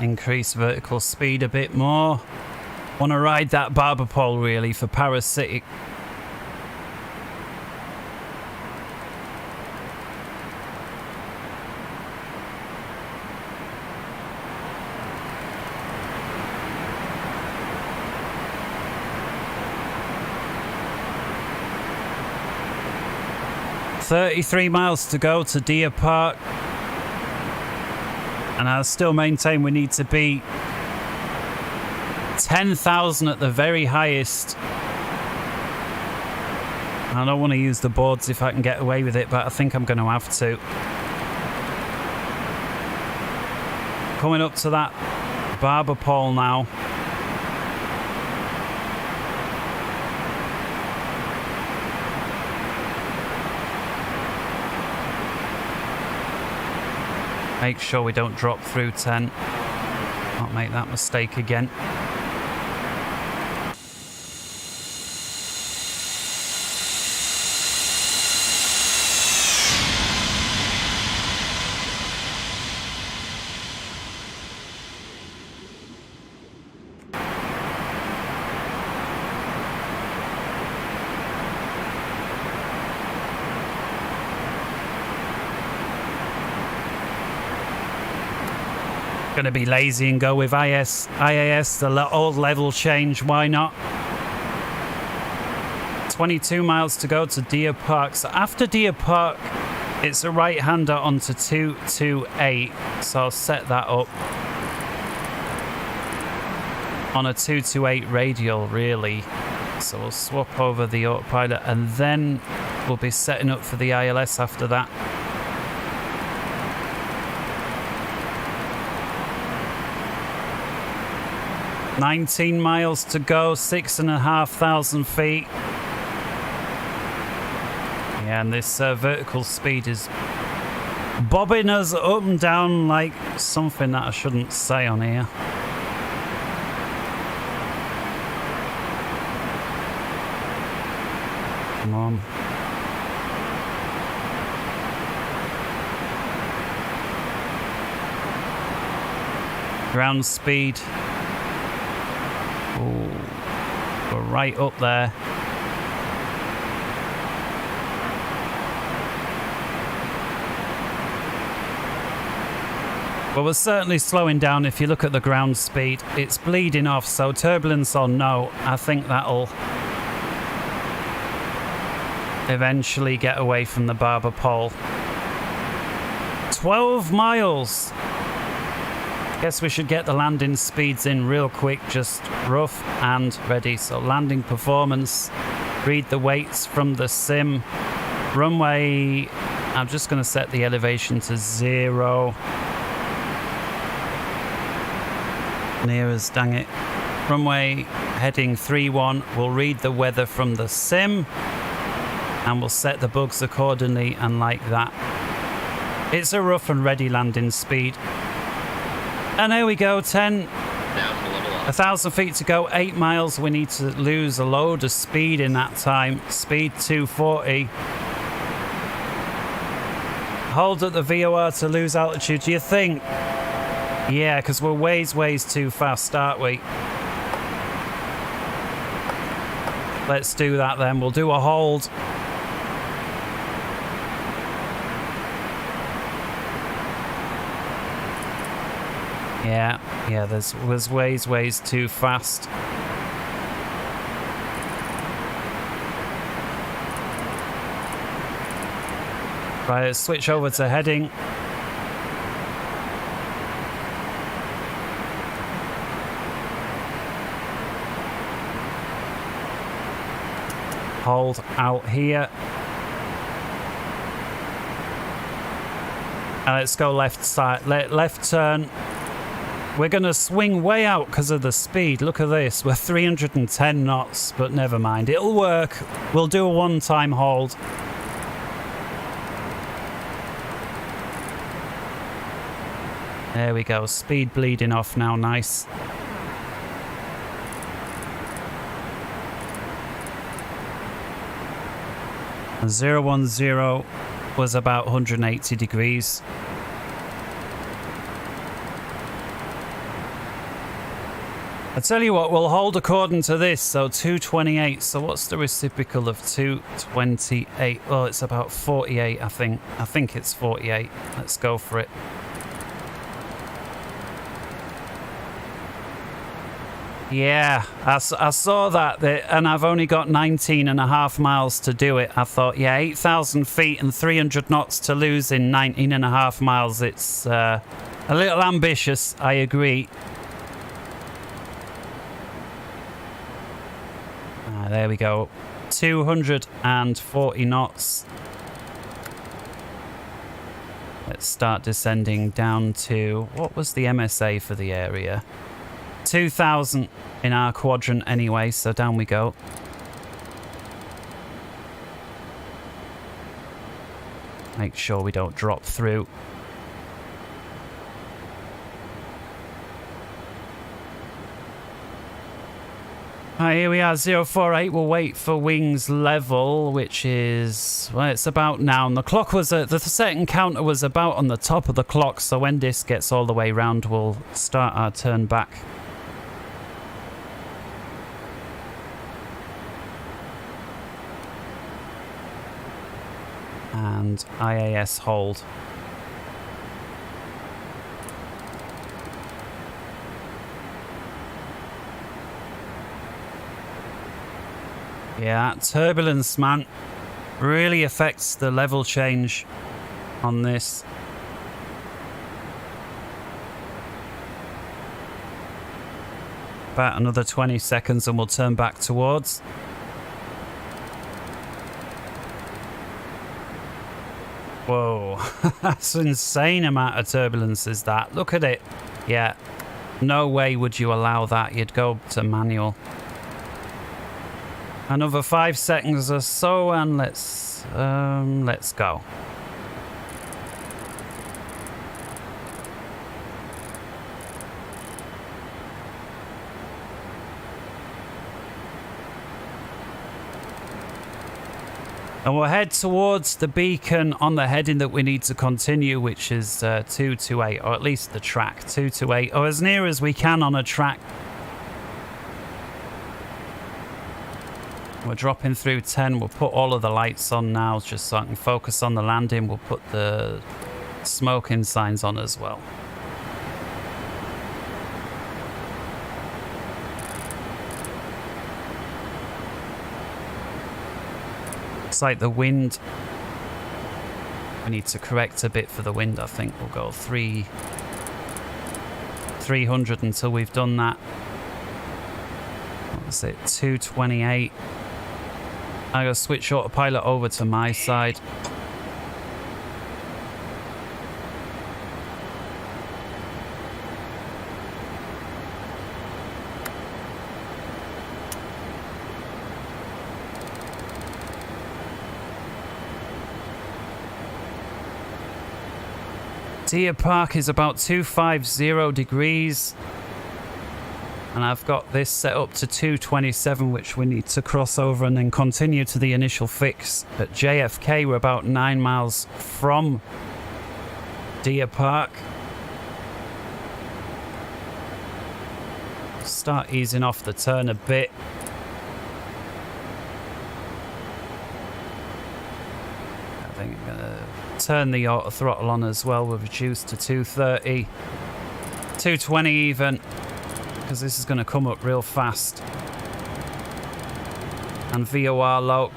increase vertical speed a bit more. Want to ride that barber pole really for parasitic. $33 miles to go to Deer Park, and I still maintain we need to be 10,000 at the very highest. I don't want to use the boards if I can get away with it, but I think I'm going to have to. Coming up to that barber pole now. Make sure we don't drop through 10. Not make that mistake again. Gonna be lazy and go with IAS, the old level change, why not? 22 miles to go to Deer Park. So after Deer Park, it's a right-hander onto 228. So I'll set that up on a 228 radial, really. So we'll swap over the autopilot and then we'll be setting up for the ILS after that. $19 miles to go, 6,500 feet. Yeah, and this vertical speed is bobbing us up and down like something that I shouldn't say on here. Come on. Ground speed. Ooh, we're right up there. Well, we're certainly slowing down. If you look at the ground speed, it's bleeding off, so turbulence or no, I think that'll eventually get away from the barber pole. 12 miles. Guess we should get the landing speeds in real quick, just rough and ready. So landing performance, read the weights from the sim. Runway, I'm just going to set the elevation to 0. Near us, dang it. Runway heading 31. We'll read the weather from the sim and we'll set the bugs accordingly, and like that. It's a rough and ready landing speed. And there we go, 10. 1,000 feet to go, 8 miles. We need to lose a load of speed in that time. Speed 240. Hold at the VOR to lose altitude, do you think? Yeah, because we're ways too fast, aren't we? Let's do that then. We'll do a hold. Yeah, there's ways too fast. Right, let's switch over to heading. Hold out here. And let's go left side, left turn. We're going to swing way out because of the speed. Look at this. We're 310 knots, but never mind. It'll work. We'll do a one-time hold. There we go. Speed bleeding off now. Nice. And 010 was about 180 degrees. I tell you what, we'll hold according to this. So 228. So what's the reciprocal of 228? Oh, it's about 48, I think. I think it's 48. Let's go for it. Yeah, I saw that, and I've only got 19.5 miles to do it. I thought, yeah, 8,000 feet and 300 knots to lose in 19.5 miles. It's a little ambitious, I agree. There we go. 240 knots. Let's start descending down to... What was the MSA for the area? 2,000 in our quadrant anyway, so down we go. Make sure we don't drop through. Here we are, 048. We'll wait for wings level, which is, well, it's about now. And the clock was, the second counter was about on the top of the clock. So when this gets all the way round, we'll start our turn back. And IAS hold. Yeah, turbulence, man, really affects the level change on this. About another 20 seconds and we'll turn back towards. Whoa, that's an insane amount of turbulence is that. Look at it. Yeah, no way would you allow that. You'd go to manual. Another 5 seconds or so, and let's go. And we'll head towards the beacon on the heading that we need to continue, which is 228, or at least the track 228, or as near as we can on a track. We're dropping through 10. We'll put all of the lights on now just so I can focus on the landing. We'll put the smoking signs on as well. Looks like the wind. We need to correct a bit for the wind, I think. We'll go 300 until we've done that. What was it? 228. I gotta switch autopilot over to my side. Deer Park is about 250 degrees. And I've got this set up to 227, which we need to cross over and then continue to the initial fix. At JFK, we're about 9 miles from Deer Park. Start easing off the turn a bit. I think I'm going to turn the auto throttle on as well. We've reduced to 230, 220 even. Because this is going to come up real fast. And VOR lock.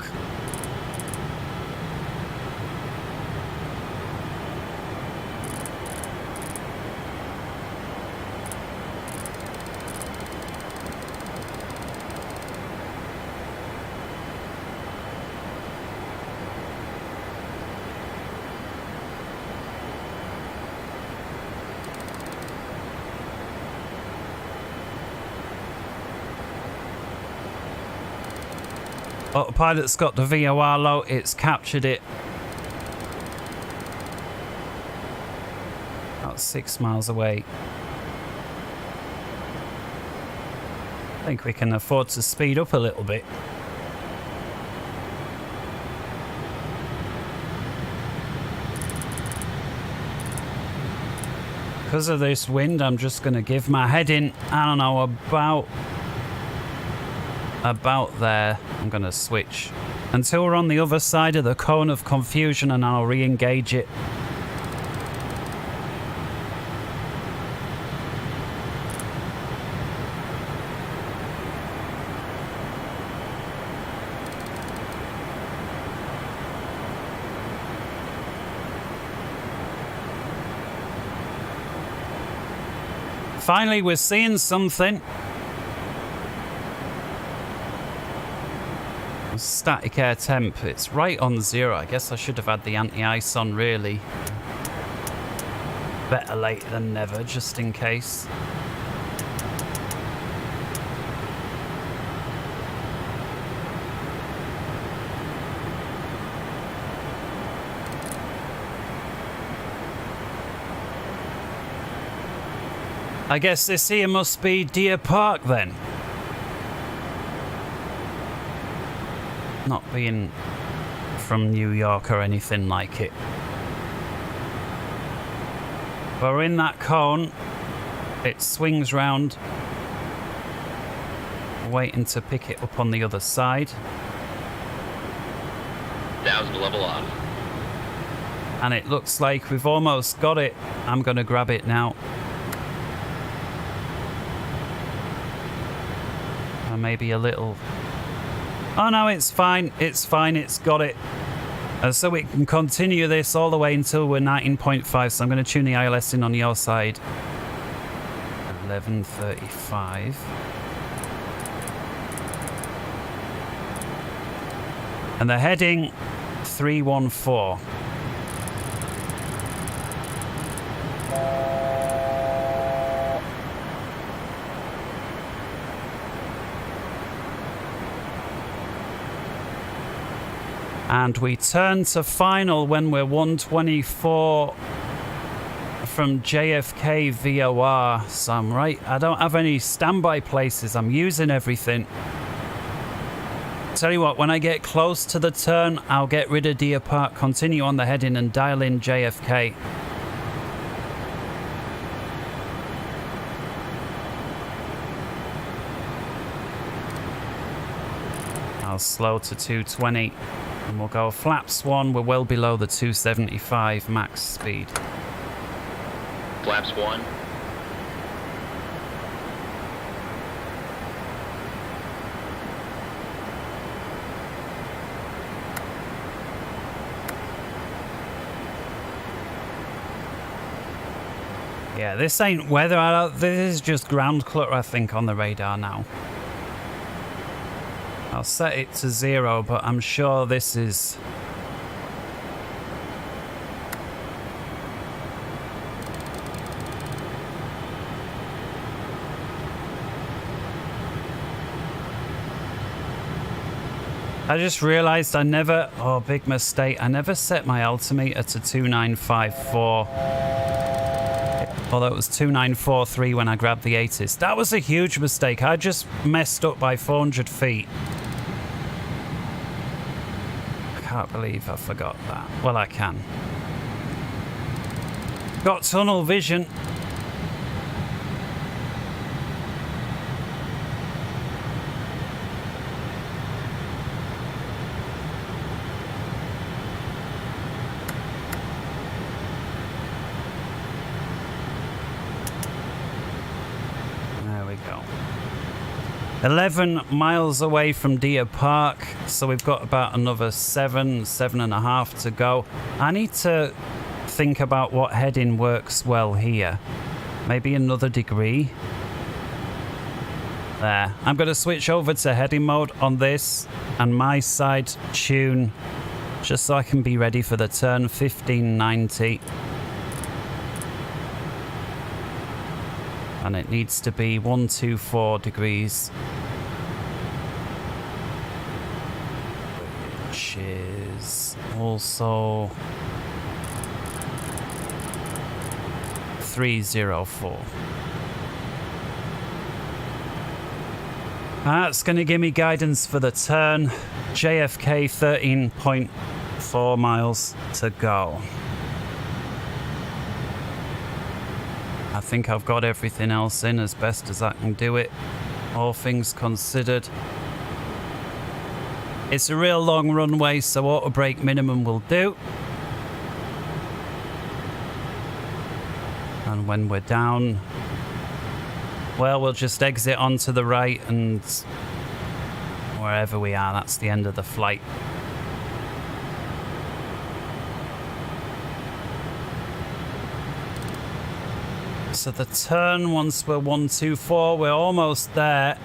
Autopilot's got the VOR low, it's captured it. About 6 miles away. I think we can afford to speed up a little bit. Because of this wind, I'm just going to give my heading, I don't know, about there. I'm going to switch until we're on the other side of the cone of confusion, and I'll re-engage it. Finally, we're seeing something. Static air temp, it's right on 0. I guess I should have had the anti-ice on, really. Better late than never, just in case. I guess this here must be Deer Park then. Not being from New York or anything like it. We're in that cone. It swings round. Waiting to pick it up on the other side. 1000 level off. And it looks like we've almost got it. I'm going to grab it now. Or maybe a little... Oh no, it's fine. It's fine. It's got it. So we can continue this all the way until we're 19.5. So I'm going to tune the ILS in on your side. 11:35. And the heading 314. And we turn to final when we're 124 from JFK VOR. So I'm right. I don't have any standby places. I'm using everything. Tell you what, when I get close to the turn, I'll get rid of Deer Park, continue on the heading and dial in JFK. I'll slow to 220. And we'll go flaps 1, we're well below the 275 max speed. Flaps 1. Yeah, this ain't weather, this is just ground clutter, I think, on the radar now. I'll set it to 0, but I'm sure this is... I just realised I never... Oh, big mistake. I never set my altimeter to 2954. Although it was 2943 when I grabbed the 80s. That was a huge mistake. I just messed up by 400 feet. I can't believe I forgot that. Well, I can. Got tunnel vision. There we go. 11 miles away from Deer Park, so we've got about another 7.5 to go. I need to think about what heading works well here. Maybe another degree. There. I'm going to switch over to heading mode on this and my side tune just so I can be ready for the turn. 1590. And it needs to be 124 degrees. Which is also 304. That's going to give me guidance for the turn. JFK 13.4 miles to go. I think I've got everything else in as best as I can do it, all things considered. It's a real long runway, so auto brake minimum will do. And when we're down, well, we'll just exit onto the right and wherever we are, that's the end of the flight. So the turn, once we're 124, we're almost there.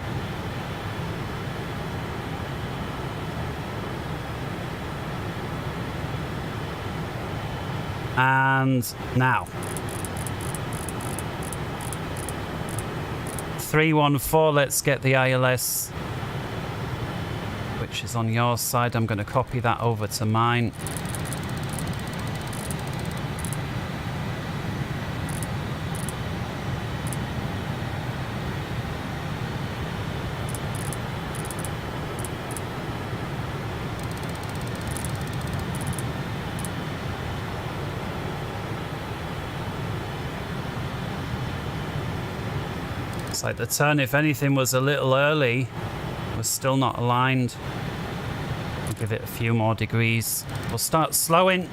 And now 314, let's get the ILS, which is on your side. I'm going to copy that over to mine. Like the turn, if anything, was a little early. We're still not aligned. I'll give it a few more degrees. We'll start slowing.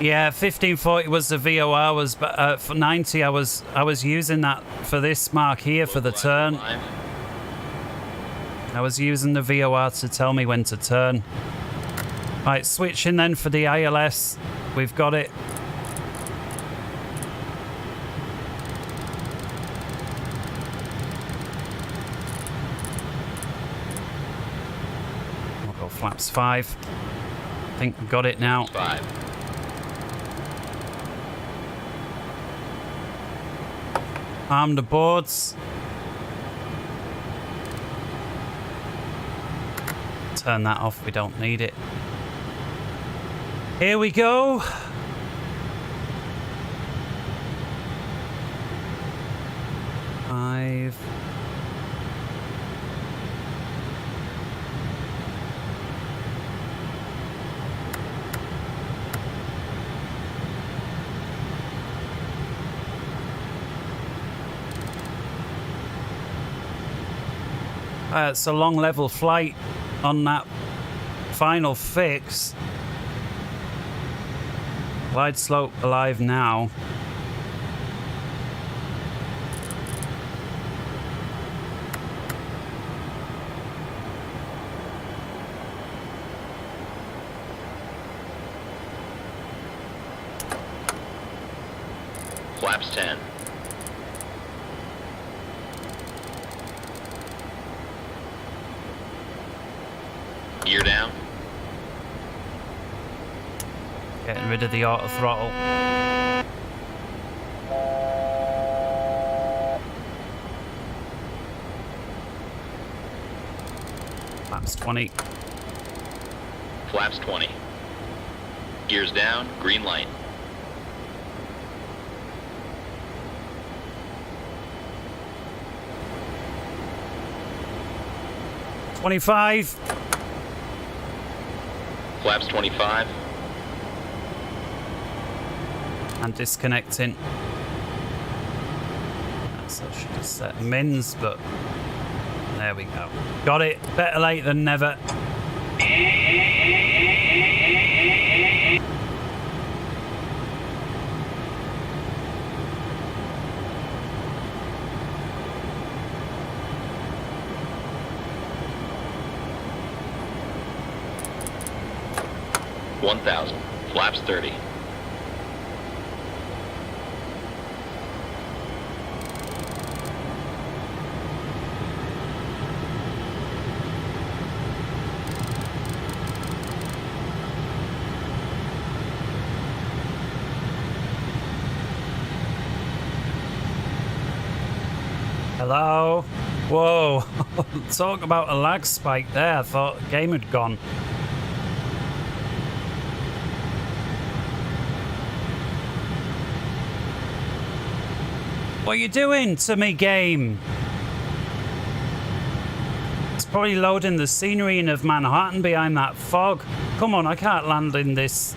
Yeah, 1540 was the VOR, was for 90. I was using that for this mark here for the turn. I was using the VOR to tell me when to turn. Right, switching then for the ILS. We've got it. Flaps 5. I think we've got it now. 5. Arm the boards. Turn that off, we don't need it. Here we go. Five. It's a long level flight on that final fix. Glide slope alive now. Flaps 10. Gear down. Getting rid of the auto throttle. Flaps 20. Flaps 20. Gears down, green light. $25. Flaps 25. And disconnecting. So I should have set mins, but there we go. Got it. Better late than never. $1,000. Flaps 30. Hello? Whoa. Talk about a lag spike there. I thought the game had gone. What are you doing to me, game? It's probably loading the scenery in of Manhattan behind that fog. Come on, I can't land in this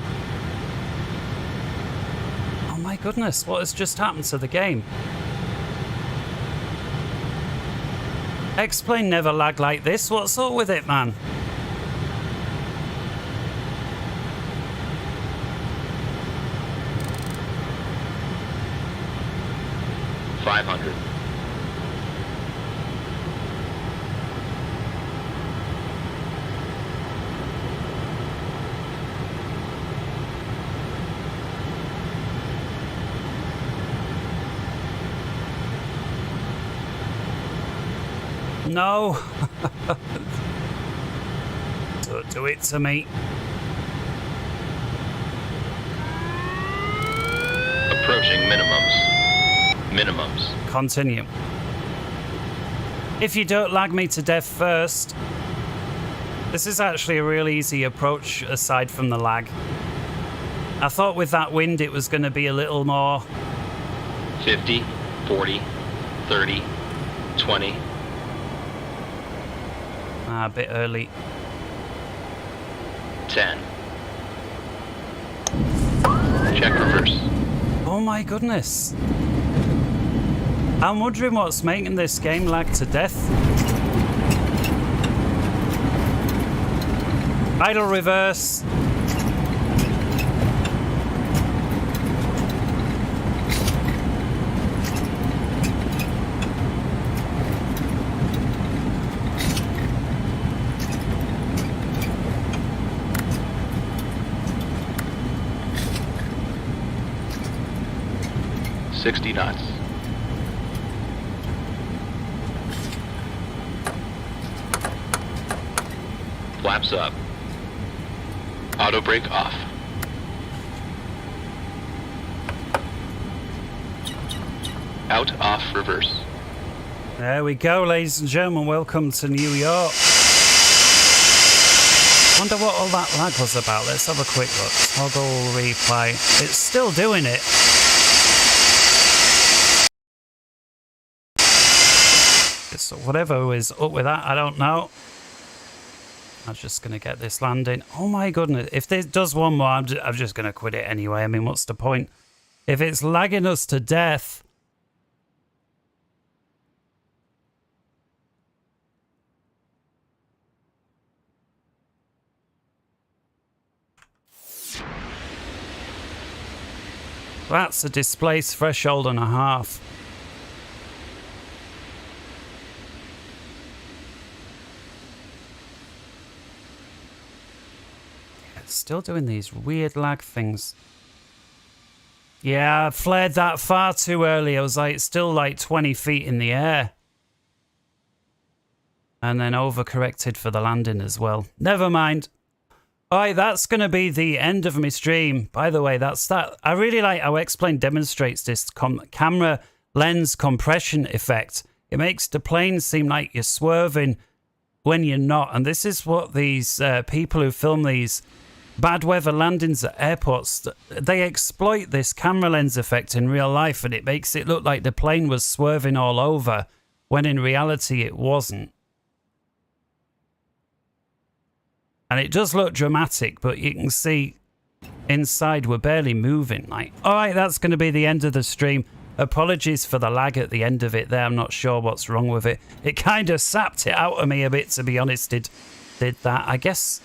goodness, what has just happened to the game? X-Plane never lagged like this. What's up with it, man? $500. No. Don't do it to me. Approaching minimums. Minimums. Continue. If you don't lag me to death first. This is actually a real easy approach aside from the lag. I thought with that wind it was going to be a little more. 50, 40, 30, 20. A bit early. 10. Check reverse. Oh my goodness. I'm wondering what's making this game lag to death. Idle reverse. $60 knots. Flaps up. Auto brake off. Out, off, reverse. There we go, ladies and gentlemen. Welcome to New York. Wonder what all that lag was about. Let's have a quick look. Toggle replay. It's still doing it. So whatever is up with that, I don't know. I'm just going to get this landing. Oh my goodness. If this does one more, I'm just going to quit it anyway. I mean, what's the point? If it's lagging us to death. That's a displace threshold and a half. Still doing these weird lag things. Yeah, I flared that far too early. I was like, still like 20 feet in the air. And then overcorrected for the landing as well. Never mind. Alright, that's going to be the end of my stream. By the way, that's that. I really like how X-Plane demonstrates this camera lens compression effect. It makes the plane seem like you're swerving when you're not. And this is what these people who film these bad weather landings at airports, they exploit this camera lens effect in real life, and it makes it look like the plane was swerving all over when in reality it wasn't. And it does look dramatic, but you can see inside we're barely moving. Like, all right, that's going to be the end of the stream. Apologies for the lag at the end of it there. I'm not sure what's wrong with it. It kind of sapped it out of me a bit, to be honest. Did that. I guess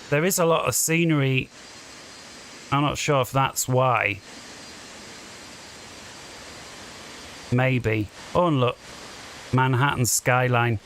there is a lot of scenery. I'm not sure if that's why. Maybe. Oh, and look. Manhattan skyline.